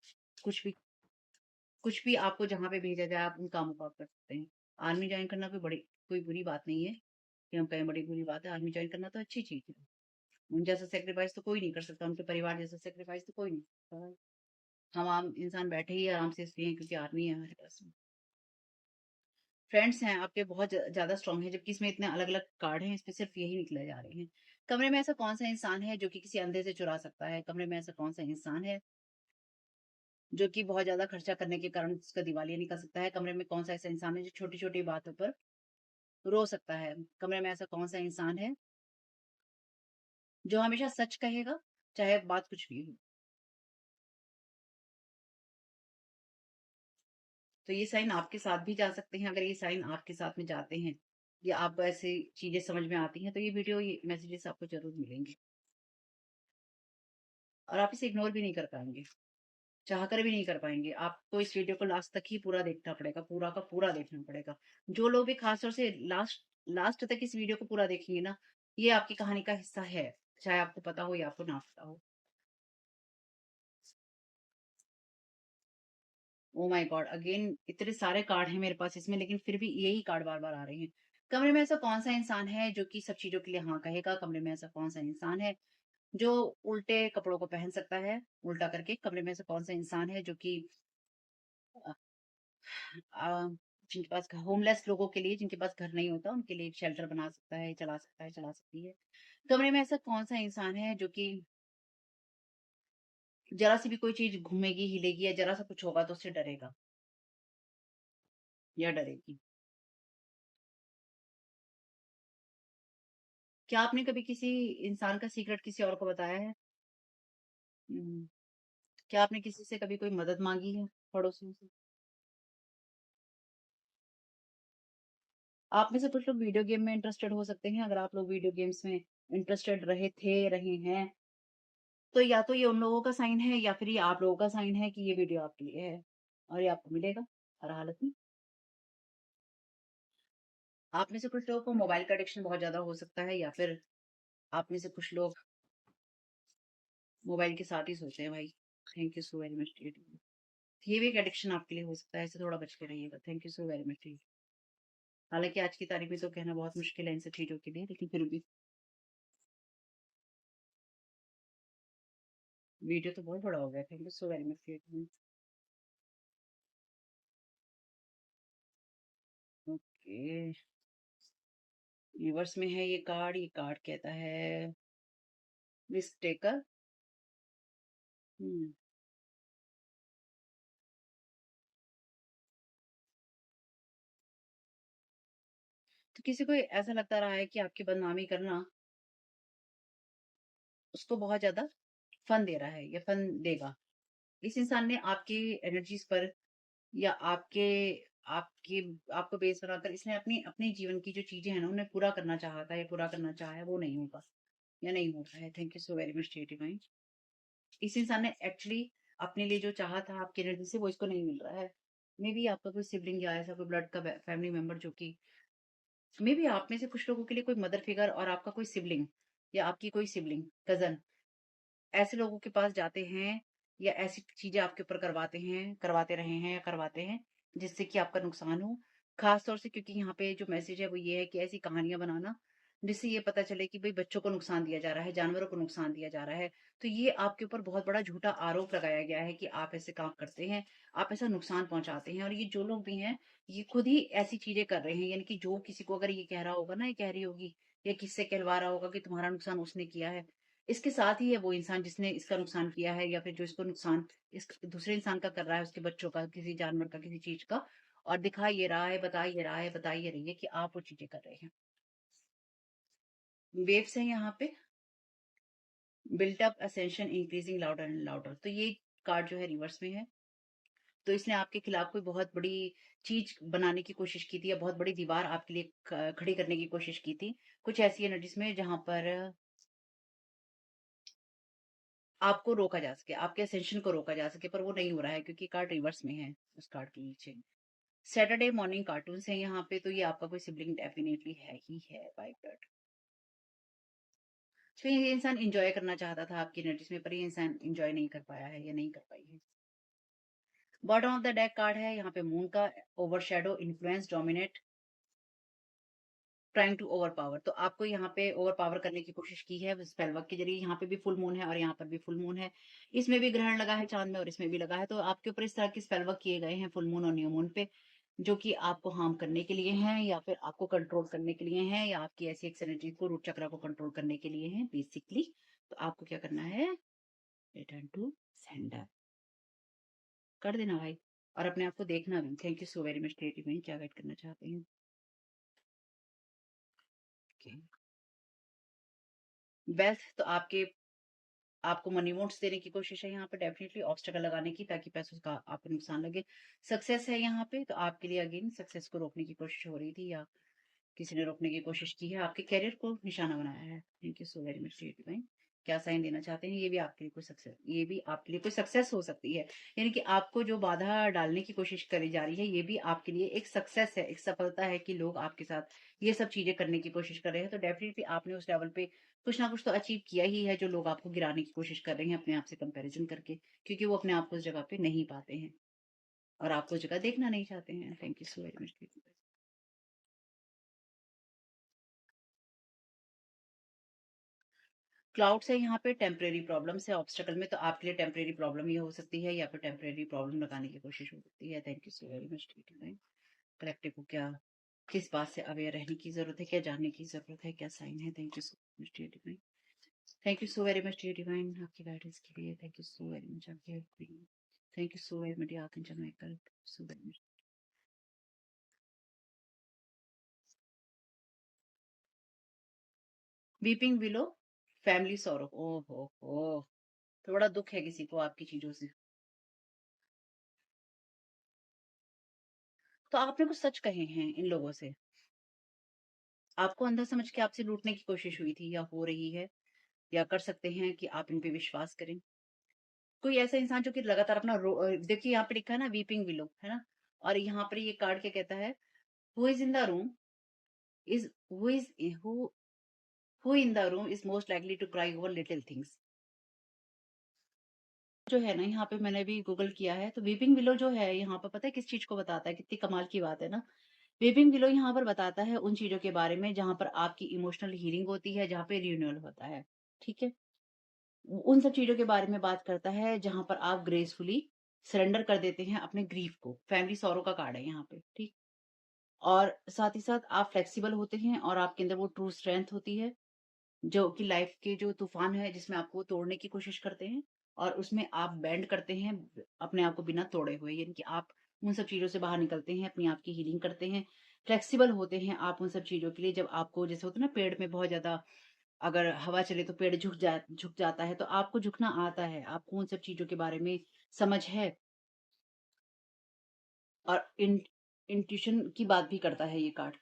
कुछ भी आपको जहाँ पे भेजा जाए, आप उन कामों को आप कर सकते हैं। आर्मी जॉइन करना कोई बुरी बात नहीं है कि हम कहें बड़ी बुरी बात है। आर्मी जॉइन करना तो अच्छी चीज़ है। उन जैसा सैक्रिफाइस तो कोई नहीं कर सकता, उनके परिवार जैसा सैक्रिफाइस तो कोई नहीं कर सकता। हम आम इंसान बैठे ही आराम से इसलिए हैं क्योंकि आर्मी है हमारे पास में। फ्रेंड्स हैं आपके बहुत ज़्यादा स्ट्रॉन्ग हैं, जबकि इसमें इतने अलग-अलग कार्ड हैं, इसमें सिर्फ यही निकले जा रहे हैं। कमरे में ऐसा कौन-सा इंसान है जो कि किसी अंधे से चुरा सकता है? कमरे में ऐसा कौन-सा इंसान है जो कि बहुत ज़्यादा खर्चा करने के कारण उसका दिवालिया निकल सकता है? कमरे में कौन-सा ऐसा इंसान है जो छोटी-छोटी बातों पर रो सकता है? कमरे में ऐसा कौन-सा इंसान है जो हमेशा सच कहेगा, चाहे बात कुछ भी हो? तो ये साइन आपके साथ भी जा सकते हैं। अगर ये साइन आपके साथ में जाते हैं या आपको ऐसी चीज़ें समझ में आती हैं, तो ये वीडियो, ये मैसेजेस आपको ज़रूर मिलेंगे और आप इसे इग्नोर भी नहीं कर पाएँगे, चाहकर भी नहीं कर पाएँगे। आपको इस वीडियो को लास्ट तक ही पूरा देखना पड़ेगा, पूरा का पूरा देखना पड़ेगा। जो लोग भी खास तौर से लास्ट लास्ट तक इस वीडियो को पूरा देखेंगे ना, ये आपकी कहानी का हिस्सा है, चाहे आपको पता हो या आपको ना पता हो। Oh my God! अगेन इतने सारे कार्ड हैं मेरे पास इसमें, लेकिन फिर भी यही कार्ड बार-बार आ रहे हैं। कमरे में ऐसा कौन-सा इंसान है जो कि सब चीज़ों के लिए हाँ कहेगा? कमरे में ऐसा कौन-सा इंसान है जो उल्टे कपड़ों को पहन सकता है, उल्टा करके? कमरे में ऐसा कौन-सा इंसान है जो कि अ जिनके पास होमलेस लोगों के लिए, जिनके पास घर नहीं होता, उनके लिए एक शेल्टर बना सकता है, चला सकता है, चला सकती है? कमरे में ऐसा कौन-सा इंसान है जो कि ज़रा-सी भी कोई चीज़ घूमेगी, हिलेगी या ज़रा-सा कुछ होगा तो उससे डरेगा या डरेगी? क्या आपने कभी किसी इंसान का सीक्रेट किसी और को बताया है? हुँ। क्या आपने किसी से कभी कोई मदद माँगी है, पड़ोसियों से? आप में से कुछ लोग वीडियो गेम में इंटरेस्टेड हो सकते हैं। अगर आप लोग वीडियो गेम्स में इंटरेस्टेड रहे थे, रहे हैं, तो या तो ये उन लोगों का साइन है या फिर ये आप लोगों का साइन है कि ये वीडियो आपके लिए है और ये आपको मिलेगा हर हालत में। आप में से कुछ लोगों को मोबाइल का एडिक्शन बहुत ज़्यादा हो सकता है या फिर आप में से कुछ लोग मोबाइल के साथ ही सोते हैं भाई। Thank you so very much. ये भी एक एडिक्शन आपके लिए हो सकता है, इससे थोड़ा बच के रहिएगा। Thank you so very much. हालाँकि आज की तारीख में तो कहना बहुत मुश्किल है इन सब चीज़ों के लिए, लेकिन फिर भी वीडियो तो बहुत बड़ा हो गया। Thank you so very much. Okay, reverse में है ये कार्ड कहता है रिस्क टेकर। हुँ, तो किसी को ऐसा लगता रहा है कि आपकी बदनामी करना उसको बहुत ज़्यादा फ़न दे रहा है या फ़न देगा। इस इंसान ने आपकी एनर्जीज़ पर या आपकी आपको बेस बनाकर इसने अपनी अपने जीवन की जो चीज़ें हैं ना, उन्हें पूरा करना चाहा था या पूरा करना चाहा है, वो नहीं होगा या नहीं हो रहा है। Thank you so very much divine. इस इंसान ने एक्चुअली अपने लिए जो चाहा था आपकी एनर्जी से, वो इसको नहीं मिल रहा है। मेबी आपका कोई सिबलिंग या ऐसा कोई ब्लड का फैमिली मेंबर जो कि मेबी आप में से कुछ लोगों के लिए कोई मदर फिगर और आपका कोई सिबलिंग या आपकी कोई सिबलिंग, कज़न ऐसे लोगों के पास जाते हैं या ऐसी चीज़ें आपके ऊपर करवाते रहे हैं या करवाते हैं, जिससे कि आपका नुकसान हो। ख़ास तौर से क्योंकि यहाँ पे जो मैसेज है वो ये है कि ऐसी कहानियाँ बनाना, जिससे ये पता चले कि भई बच्चों को नुकसान दिया जा रहा है, जानवरों को नुकसान दिया जा रहा है। तो ये आपके ऊपर बहुत बड़ा झूठा आरोप लगाया गया है कि आप ऐसे काम करते हैं, आप ऐसा नुकसान पहुँचाते हैं और ये जो लोग भी हैं, ये खुद ही ऐसी चीज़ें कर रहे हैं। यानी कि जो किसी को अगर ये कह रहा होगा ना, ये कह रही होगी या किसी से कहलवा रहा होगा कि तुम्हारा नुकसान उसने किया है, इसके साथ ही है वो इंसान जिसने इसका नुकसान किया है या फिर जो इसको नुकसान इस दूसरे इंसान का कर रहा है, उसके बच्चों का, किसी जानवर का, किसी चीज़ का और दिखा ये रहा है, बता ये रहा है, बता ये रही है कि आप वो चीज़ें कर रहे हैं। वेव्स हैं यहाँ पे, built up ascension increasing louder and louder. तो ये कार्ड जो है रिवर्स में है। तो इसने आपके खिलाफ कोई बहुत बड़ी चीज़ बनाने की कोशिश की थी या बहुत बड़ी दीवार आपके लिए खड़ी करने की कोशिश की थी। कुछ ऐसी एनर्जीज़ में जहाँ पर आपको रोका जा सके, आपके असेंशन को रोका जा सके, पर वो नहीं हो रहा है क्योंकि कार्ड रिवर्स में है उस कार्ड के नीचे। सैटरडे मॉर्निंग कार्टून्स हैं यहाँ पे, तो ये आपका कोई सिबलिंग डेफिनिटली है ही है बाय ब्लड। तो ये इंसान एन्जॉय करना चाहता था आपकी एनर्जीज़ में, पर ये इंसान एन्जॉय नहीं कर पाया है या नहीं कर पाई है। Bottom of the deck card है यहाँ पे मून का overshadow, influence, dominate, trying to overpower. तो आपको यहाँ पे ओवरपावर करने की कोशिश की है स्पेल वर्क के ज़रिए। यहाँ पे भी फुल मून है और यहाँ पर भी फुल मून है। इसमें भी ग्रहण लगा है चाँद में और इसमें भी लगा है। तो आपके ऊपर इस तरह के स्पेल वर्क किए गए हैं फुल मून और न्यू मून पे, जो कि आपको हार्म करने के लिए हैं या फिर आपको कंट्रोल करने के लिए हैं या आपकी ऐसी एक एनर्जी को, रूट चक्र को कंट्रोल करने के लिए हैं बेसिकली। तो आपको क्या करना है? रिटर्न टू सेंडर कर देना भाई और अपने आप को देखना भी। Thank you so very much creative में क्या गाइड करना चाहते हैं। ओके, वेल्थ तो आपके आपको मनी मोड्स देने की कोशिश है यहाँ पे, डेफिनिटली ऑब्स्टेकल लगाने की ताकि पैसों का आपको नुकसान लगे। सक्सेस है यहाँ पे, तो आपके लिए अगेन सक्सेस को रोकने की कोशिश हो रही थी या किसी ने रोकने की कोशिश की है, आपके करियर को निशाना बनाया है। Thank you so very much divine. क्या साइन देना चाहते हैं? ये भी आपके लिए कोई सक्सेस हो सकती है। यानी कि आपको जो बाधा डालने की कोशिश करी जा रही है, ये भी आपके लिए एक सक्सेस है, एक सफलता है कि लोग आपके साथ ये सब चीज़ें करने की कोशिश कर रहे हैं। तो डेफिनिटली आपने उस लेवल पे कुछ ना कुछ तो अचीव किया ही है, जो लोग आपको गिराने की कोशिश कर रहे हैं अपने आप से कंपैरिज़न करके, क्योंकि वो अपने आप को उस जगह पे नहीं पाते हैं और आपको उस जगह देखना नहीं चाहते हैं। Thank you so very much. Clouds है यहाँ पे, टेम्परेरी प्रॉब्लम्स है ऑब्स्टेकल में, तो आपके लिए टेम्परेरी प्रॉब्लम ये हो सकती है या फिर टेम्परेरी प्रॉब्लम लगाने की कोशिश हो सकती है। Thank you so very much divine. Collective को क्या किस बात से अवेयर रहने की जरूरत है, क्या जानने की जरूरत है, क्या साइन है? Thank you so much divine. Thank you so very much divine आपकी गाइडेंस के लिए। Thank you so very much आपकी हेल्प के लिए। Thank you so very much archangel Michael. So very much. Weeping below family sorrow. ओहो, थोड़ा दुख है किसी को आपकी चीजों से। तो आपने कुछ सच कहे हैं इन लोगों से, आपको अंदर समझ के आपसे लूटने की कोशिश हुई थी या हो रही है। या कर सकते हैं कि आप इन पे विश्वास करें। कोई ऐसा इंसान जो कि लगातार अपना देखिए यहाँ पे लिखा है ना वीपिंग विलो, है ना? और यहाँ पर ये कार्ड क्या कहता है? Who is in the room is who is who in the room is most likely to cry over little things. जो है ना, यहाँ पे मैंने भी गूगल किया है, तो वीपिंग विलो जो है यहाँ पर, पता है किस चीज को बताता है? कितनी कमाल की बात है ना। वीपिंग विलो यहाँ पर बताता है उन चीजों के बारे में जहां पर आपकी इमोशनल हीलिंग होती है, जहाँ पे रिन्यूअल होता है। ठीक है, उन सब चीजों के बारे में बात करता है जहां पर आप ग्रेसफुली सरेंडर कर देते हैं अपने ग्रीफ को। फैमिली सॉरो का कार्ड है यहाँ पे, ठीक। और साथ ही साथ आप फ्लेक्सिबल होते हैं और आपके अंदर वो ट्रू स्ट्रेंथ होती है, जो कि लाइफ के जो तूफान है जिसमें आपको तोड़ने की कोशिश करते हैं, और उसमें आप बैंड करते हैं अपने आप को बिना तोड़े हुए, यानी कि आप उन सब चीजों से बाहर निकलते हैं, अपनी आप की हीलिंग करते हैं, फ्लेक्सिबल होते हैं आप उन सब चीजों के लिए। जब आपको जैसे होता है ना, पेड़ में बहुत ज्यादा अगर हवा चले तो पेड़ झुक जाता है, तो आपको झुकना आता है, आपको उन सब चीजों के बारे में समझ है। और इंट्यूशन की बात भी करता है ये कार्ड।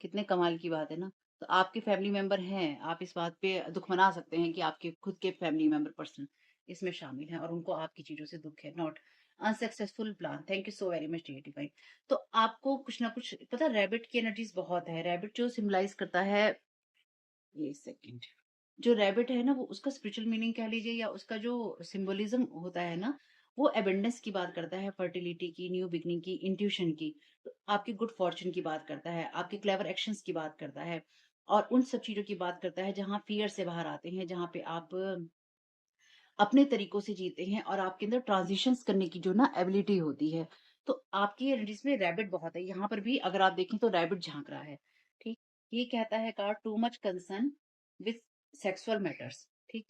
कितने कमाल की बात है ना। तो आपके फैमिली मेंबर हैं, आप इस बात पे दुख मना सकते हैं कि आपके खुद के फैमिली मेंबर पर्सन इसमें शामिल हैं और उनको आपकी चीजों से दुख है। Not unsuccessful plan. Thank you so very much dear divine. तो आपको कुछ ना कुछ पता, रैबिट की एनर्जीज बहुत है। रैबिट जो सिंबलाइज करता है, ये सेकंड, जो रैबिट है ना, वो उसका स्पिरिचुअल मीनिंग कह लीजिए या उसका जो सिंबलिज्म होता है ना, वो एबेंडेंस की बात करता है, फर्टिलिटी की, न्यू बिगनिंग की, इंट्यूशन की। तो आपकी गुड फॉर्चून की बात करता है, आपके क्लेवर एक्शंस की बात करता है, और उन सब चीजों की बात करता है जहां फियर से बाहर आते हैं, जहां पे आप अपने तरीकों से जीते हैं और आपके अंदर ट्रांजिशंस करने की जो ना एबिलिटी होती है। तो आपकी एनर्जीज में रैबिट बहुत है। यहाँ पर भी अगर आप देखें तो रैबिट झांक रहा है, ठीक। ये कहता है card too much concern with sexual matters, ठीक।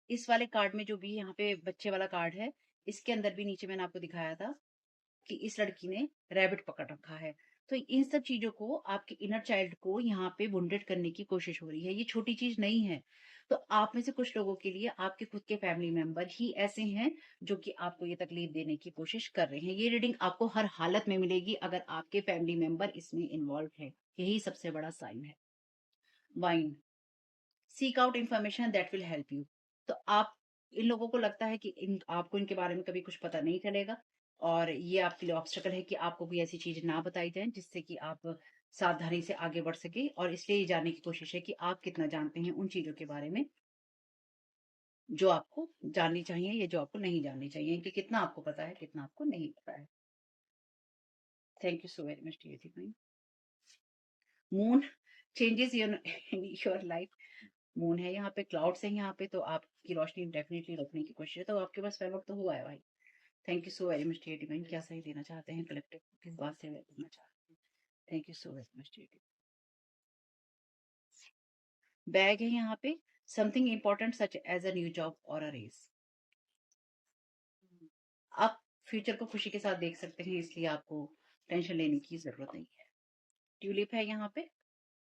इस वाले कार्ड में जो भी यहाँ पे बच्चे वाला कार्ड है, इसके अंदर भी नीचे मैंने आपको दिखाया था कि इस लड़की ने रैबिट पकड़ रखा है। तो इन सब चीजों को, आपके इनर चाइल्ड को यहाँ पे वुंडेड करने की कोशिश हो रही है। ये छोटी चीज नहीं है। तो आप में से कुछ लोगों के लिए आपके खुद के फैमिली मेंबर ही ऐसे हैं जो कि आपको ये तकलीफ देने की कोशिश कर रहे हैं। ये रीडिंग आपको हर हालत में मिलेगी अगर आपके फैमिली मेंबर इसमें इन्वॉल्व है। यही सबसे बड़ा साइन है। Wine, seek out information that will help you. तो आप, इन लोगों को लगता है कि आपको इनके बारे में कभी कुछ पता नहीं चलेगा, और ये आपके लिए ऑब्स्टेकल है कि आपको कोई ऐसी चीज ना बताई जाए जिससे कि आप सावधानी से आगे बढ़ सके। और इसलिए ये जानने की कोशिश है कि आप कितना जानते हैं उन चीजों के बारे में जो आपको जाननी चाहिए या जो आपको नहीं जाननी चाहिए, कि कितना आपको पता है, कितना आपको नहीं पता है। Thank you so very much dear. Moon changes your in your life. Moon है यहाँ पे, क्लाउड्स है यहाँ पे, तो आपकी रोशनी डेफिनेटली रोकने की कोशिश है। तो आपके पास फेवर तो हुआ है भाई। Thank you so very much dear divine. क्या सही देना चाहते हैं कलेक्टिव, किस बात से देना चाहते हैं? Thank you so very much dear. Bag है यहाँ पे, something important such as a new job और अ रेस। आप फ्यूचर को खुशी के साथ देख सकते हैं, इसलिए आपको टेंशन लेने की जरूरत नहीं है। ट्यूलिप है यहाँ पे,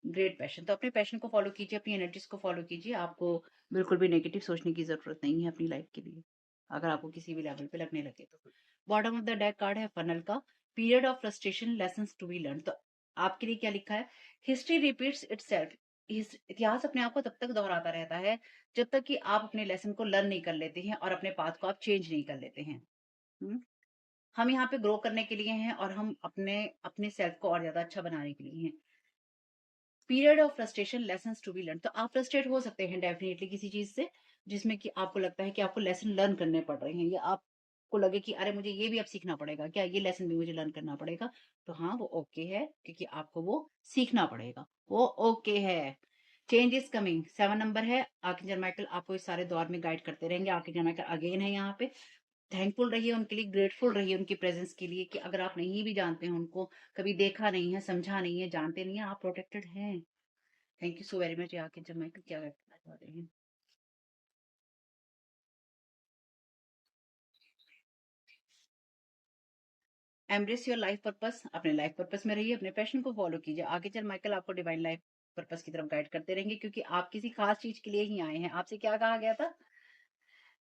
ग्रेट पैशन। तो अपने पैशन को फॉलो कीजिए, अपनी एनर्जीज को फॉलो कीजिए। आपको बिल्कुल भी नेगेटिव सोचने की जरूरत नहीं है अपनी लाइफ के लिए, अगर आपको किसी भी लेवल पे लगने लगे तो। Bottom of the deck card है फनल का, period of frustration, lesson to be learn. तो आपके लिए क्या लिखा है? History repeats itself. इतिहास अपने आप को तब तक दोहराता रहता है जब तक कि आप अपने लेसन को लर्न नहीं कर लेते हैं और अपने पाथ को आप चेंज नहीं कर लेते हैं। हम्म? हम यहाँ पे ग्रो करने के लिए हैं और हम अपने अपने सेल्फ को और ज्यादा अच्छा बनाने के लिए हैं। Period of frustration, lesson to be learn. तो आप फ्रस्ट्रेट हो सकते हैं डेफिनेटली किसी चीज से जिसमें कि आपको लगता है कि आपको लेसन लर्न करने पड़ रहे हैं, या आपको लगे कि अरे मुझे ये भी अब सीखना पड़ेगा, क्या ये लेसन भी मुझे लर्न करना पड़ेगा। तो हाँ, वो ओके है, क्योंकि आपको वो सीखना पड़ेगा, वो ओके है। चेंज इज कमिंग, 7 नंबर है। आर्कएंजल माइकल आपको इस सारे दौर में गाइड करते रहेंगे। आर्कएंजल माइकल अगेन है यहाँ पे। थैंकफुल रहिए उनके लिए, ग्रेटफुल रहिए उनकी प्रेजेंस के लिए, कि अगर आप नहीं भी जानते हैं उनको, कभी देखा नहीं है, समझा नहीं है, जानते नहीं है, आप प्रोटेक्टेड हैं। Thank you so very much. आके जब मैं क्या करना चाहते हैं, एम्ब्रेस योर लाइफ पर्पस। अपने लाइफ पर्पस में रहिए, अपने पैशन को फॉलो कीजिए। आगे चल माइकल आपको डिवाइन लाइफ पर्पस की तरफ गाइड करते रहेंगे, क्योंकि आप किसी खास चीज के लिए ही आए हैं। आपसे क्या कहा गया था?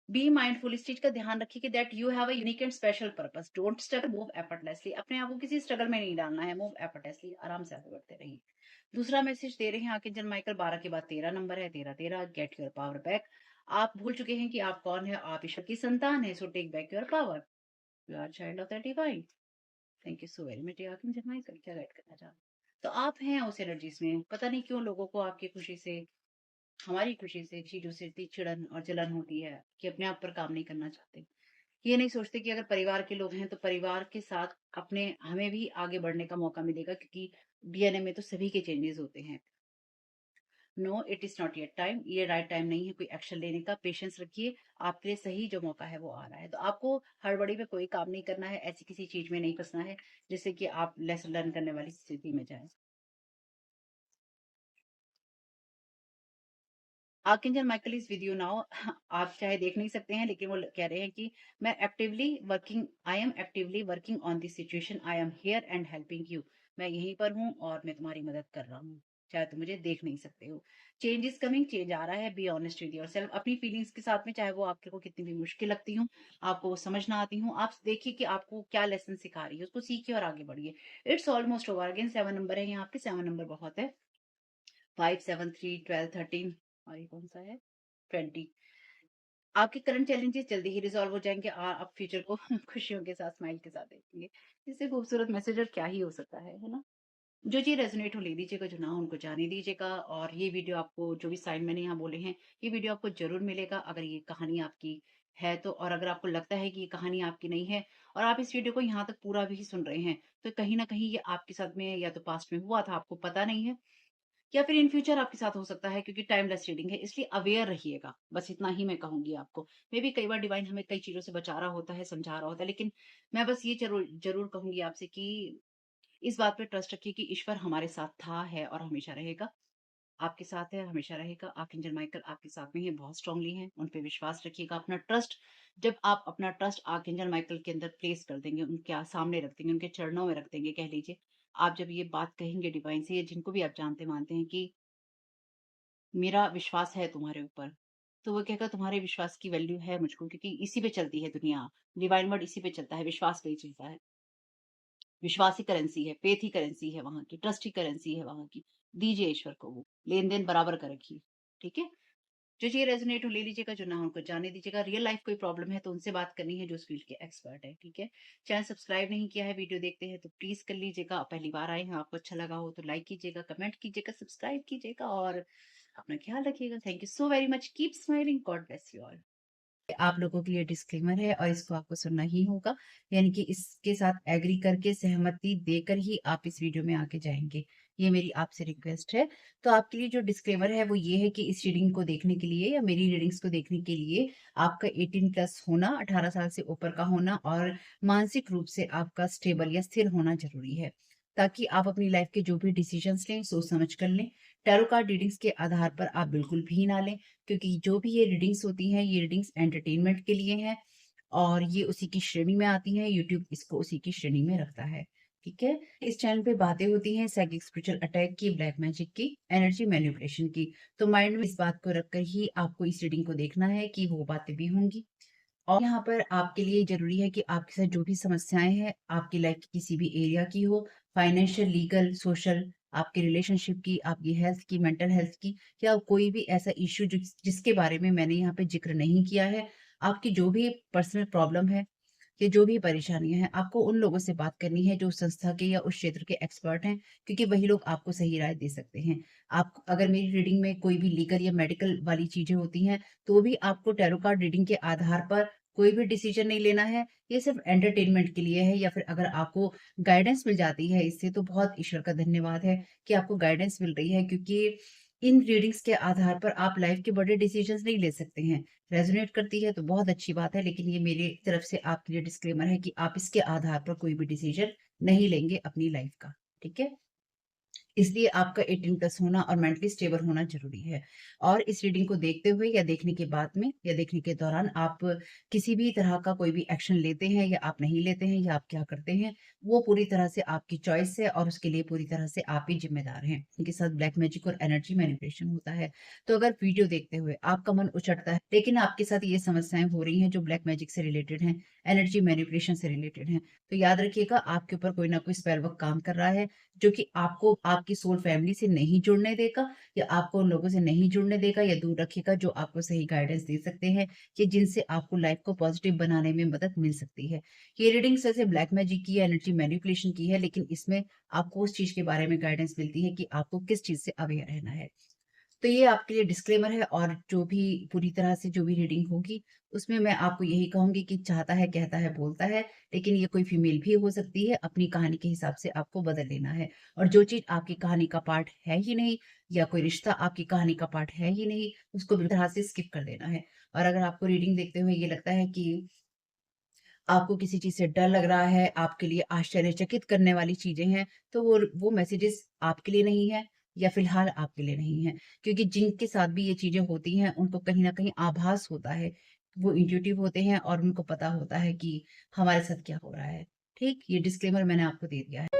बी माइंडफुल, इस चीज का ध्यान रखिए कि that you have a unique and special purpose, don't struggle, move effortlessly, अपने आप को किसी स्ट्रगल में नहीं डालना है, मूव एफर्टलेसली, आराम से आगे बढ़ते रहिए। दूसरा मैसेज दे रहे हैं आर्कएंजल माइकल, 12 के बाद 13 नंबर है, 13 13, गेट योर पावर बैक। आप भूल चुके हैं कि आप कौन है, आप ईश्वर की संतान है, so take back your power, you are child of the divine. Thank you so very much archangel Michael, क्या गाइड करना चाहते हैं। तो आप हैं उस एनर्जीज में, पता नहीं क्यों लोगों को आपकी खुशी से, हमारी खुशी से चीजों से इतनी चिड़न और जलन होती है कि अपने आप पर काम नहीं करना चाहते। ये नहीं सोचते कि अगर परिवार के लोग हैं तो परिवार के साथ अपने हमें भी आगे बढ़ने का मौका मिलेगा, क्योंकि डीएनए में तो सभी के चेंजेस होते हैं। No, it is not yet time, ये राइट टाइम नहीं है कोई एक्शन लेने का, पेशेंस रखिए, आपके लिए सही जो मौका है वो आ रहा है। तो आपको हड़बड़ी में कोई काम नहीं करना है, ऐसी किसी चीज में नहीं फंसना है जिससे कि आप लेसन लर्न करने वाली स्थिति में जाए। Archangel Michael is with you now. आप चाहे देख नहीं सकते हैं, लेकिन वो कह रहे हैं कि मैं actively working, I am actively working on this situation, I am here and helping you. मैं यहीं पर हूँ और मैं तुम्हारी मदद कर रहा हूँ, चाहे तुम मुझे देख नहीं सकते हो। चेंज इज कमिंग, चेंज आ रहा है, बी ऑनेस्ट विद योरसेल्फ, अपनी फीलिंग्स के साथ में, चाहे वो आपके को कितनी भी मुश्किल लगती हो, आपको वो समझना आती हूँ, आप देखिए कि आपको क्या लेसन सिखा रही है, उसको सीखिए और आगे बढ़िए। It's almost over, again 7 number है यहाँ पे, 7 नंबर बहुत है, 5 7 3 12 13, और ये कौन सा है, 20। आपके करंट चैलेंजेस जल्दी ही रिजॉल्व हो जाएंगे और आप फ्यूचर को खुशियों के साथ, स्माइल के साथ देखेंगे। इससे खूबसूरत मैसेज और क्या ही हो सकता है ना। जो चीज रेजोनेट हो ले लीजिएगा, जो ना हो उनको जाने दीजिएगा। और ये वीडियो आपको, जो भी साइन मैंने यहाँ बोले हैं, ये वीडियो आपको जरूर मिलेगा अगर ये कहानी आपकी है तो। और अगर आपको लगता है कि ये कहानी आपकी नहीं है और आप इस वीडियो को यहाँ तक पूरा भी सुन रहे हैं, तो कहीं ना कहीं ये आपके साथ में या तो पास्ट में हुआ था, आपको पता नहीं है, या फिर इन फ्यूचर आपके साथ हो सकता है, क्योंकि टाइमलेस रीडिंग है, इसलिए अवेयर रहिएगा, बस इतना ही मैं कहूंगी आपको। मे भी कई बार डिवाइन हमें कई चीजों से बचा रहा होता है, समझा रहा होता है, लेकिन मैं बस ये जरूर जरूर कहूंगी आपसे कि इस बात पे ट्रस्ट रखिए कि ईश्वर हमारे साथ था, है और हमेशा रहेगा, आपके साथ है, हमेशा रहेगा। आर्कएंजल माइकल आपके साथ में है, बहुत स्ट्रांगली है, उन पे विश्वास रखिएगा, अपना ट्रस्ट, जब आप अपना ट्रस्ट आर्कएंजल माइकल के अंदर प्लेस कर देंगे, उनके सामने रख देंगे, उनके चरणों में रख देंगे, कह लीजिए, आप जब ये बात कहेंगे डिवाइन से, या जिनको भी आप जानते मानते हैं कि मेरा विश्वास है तुम्हारे ऊपर, तो वो कहेगा तुम्हारे विश्वास की वैल्यू है मुझको, क्योंकि इसी पे चलती है दुनिया, डिवाइन वर्ड इसी पे चलता है, विश्वास पे ही चलता है। विश्वास ही करेंसी है, फेथ ही करेंसी है वहां की, ट्रस्ट ही करेंसी है वहां की। दीजिए ईश्वर को वो, लेन देन बराबर कर रखिए, ठीक है। जो ये रेजोनेट हो ले लीजिएगा, जो ना हो उनको जाने दीजिएगा। रियल लाइफ कोई प्रॉब्लम है तो उनसे बात करनी है जो उस फील्ड के एक्सपर्ट है, ठीक है। चैनल सब्सक्राइब नहीं किया है, वीडियो देखते हैं तो प्लीज कर लीजिएगा। पहली बार आए हैं, आपको अच्छा लगा हो तो लाइक कीजिएगा, कमेंट कीजिएगा, सब्सक्राइब कीजिएगा और अपना ख्याल रखिएगा। Thank you so very much, keep smiling, God bless you all. आप लोगों के लिए डिस्क्लेमर है और इसको आपको सुनना ही होगा, यानी कि इसके साथ एग्री करके, सहमति देकर ही आप इस वीडियो में आगे जाएंगे, ये मेरी आपसे रिक्वेस्ट है। तो आपके लिए जो डिस्क्लेमर है वो ये है कि इस रीडिंग को देखने के लिए या मेरी रीडिंग्स को देखने के लिए आपका 18 प्लस होना, 18 साल से ऊपर का होना और मानसिक रूप से आपका स्टेबल या स्थिर होना जरूरी है, ताकि आप अपनी लाइफ के जो भी डिसीजंस लें सोच समझ कर लें। टैरो कार्ड रीडिंग्स के आधार पर आप बिल्कुल भी ना लें, क्योंकि जो भी ये रीडिंग्स होती हैं, ये रीडिंग्स एंटरटेनमेंट के लिए हैं और ये उसी की श्रेणी में आती हैं, यूट्यूब इसको उसी की श्रेणी में रखता है, ठीक है। इस चैनल पे बातें होती हैं साइकिक स्पिरिचुअल अटैक की, ब्लैक मैजिक की, एनर्जी मैनिपुलेशन की। तो माइंड में इस बात को रखकर ही आपको इस रीडिंग को देखना है कि वो बातें भी होंगी। और यहाँ पर आपके लिए जरूरी है कि आपके साथ जो भी समस्याएं हैं, आपकी लाइफ की किसी भी एरिया की हो, फाइनेंशियल, लीगल, सोशल, आपके रिलेशनशिप की, आपकी हेल्थ की, मेंटल हेल्थ की, या कोई भी ऐसा इश्यू जिसके बारे में मैंने यहाँ पे जिक्र नहीं किया है, आपकी जो भी पर्सनल प्रॉब्लम है या जो भी परेशानियां हैं, आपको उन लोगों से बात करनी है जो उस संस्था के या उस क्षेत्र के एक्सपर्ट हैं, क्योंकि वही लोग आपको सही राय दे सकते हैं। आप अगर मेरी रीडिंग में कोई भी लीगल या मेडिकल वाली चीजें होती हैं, तो भी आपको टैरो कार्ड रीडिंग के आधार पर कोई भी डिसीजन नहीं लेना है, ये सिर्फ एंटरटेनमेंट के लिए है। या फिर अगर आपको गाइडेंस मिल जाती है इससे, तो बहुत ईश्वर का धन्यवाद है कि आपको गाइडेंस मिल रही है, क्योंकि इन रीडिंग्स के आधार पर आप लाइफ के बड़े डिसीजंस नहीं ले सकते हैं। रेजोनेट करती है तो बहुत अच्छी बात है, लेकिन ये मेरी तरफ से आपके लिए डिस्क्लेमर है कि आप इसके आधार पर कोई भी डिसीजन नहीं लेंगे अपनी लाइफ का, ठीक है। इसलिए आपका 18 प्लस होना और मेंटली स्टेबल होना ज़रूरी है। और इस रीडिंग को देखते हुए या देखने के बाद में या देखने के दौरान आप किसी भी तरह का कोई भी एक्शन लेते हैं या आप नहीं लेते हैं या आप क्या करते हैं, वो पूरी तरह से आपकी चॉइस है और उसके लिए पूरी तरह से आप ही ज़िम्मेदार हैं। इनके साथ ब्लैक मैजिक और एनर्जी मैनिपुलेशन होता है। तो अगर वीडियो देखते हुए आपका मन उचटता है, लेकिन आपके साथ ये समस्याएँ हो रही हैं जो ब्लैक मैजिक से रिलेटेड हैं, एनर्जी मैनिपुलेशन से रिलेटेड हैं, तो याद रखिएगा आपके ऊपर कोई ना कोई स्पेल वर्क काम कर रहा है, जो कि आपको आपकी सोल फैमिली से नहीं जुड़ने देगा या आपको उन लोगों से नहीं जुड़ने देगा या दूर रखेगा जो आपको सही गाइडेंस दे सकते हैं कि जिनसे आपको लाइफ को पॉजिटिव बनाने में मदद मिल सकती है। ये रीडिंग्स वैसे ब्लैक मैजिक की है, एनर्जी मैनिपुलेशन की है, लेकिन इसमें आपको उस चीज़ के बारे में गाइडेंस मिलती है कि आपको किस चीज़ से अवेयर रहना है। तो ये आपके लिए डिस्क्लेमर है और जो भी पूरी तरह से जो भी रीडिंग होगी, उसमें मैं आपको यही कहूँगी कि चाहता है, कहता है, बोलता है, लेकिन ये कोई फीमेल भी हो सकती है, अपनी कहानी के हिसाब से आपको बदल लेना है। और जो चीज़ आपकी कहानी का पार्ट है ही नहीं या कोई रिश्ता आपकी कहानी का पार्ट है ही नहीं, उसको बिल्कुल तरह से स्किप कर देना है। और अगर आपको रीडिंग देखते हुए ये लगता है कि आपको किसी चीज़ से डर लग रहा है, आपके लिए आश्चर्यचकित करने वाली चीज़ें हैं, तो वो मैसेजेस आपके लिए नहीं है या फ़िलहाल आपके लिए नहीं है। क्योंकि जिनके साथ भी ये चीज़ें होती हैं, उनको कहीं न कहीं आभास होता है। वो इंट्यूटिव होते हैं और उनको पता होता है कि हमारे साथ क्या हो रहा है। ठीक? ये डिस्क्लेमर मैंने आपको दे दिया है।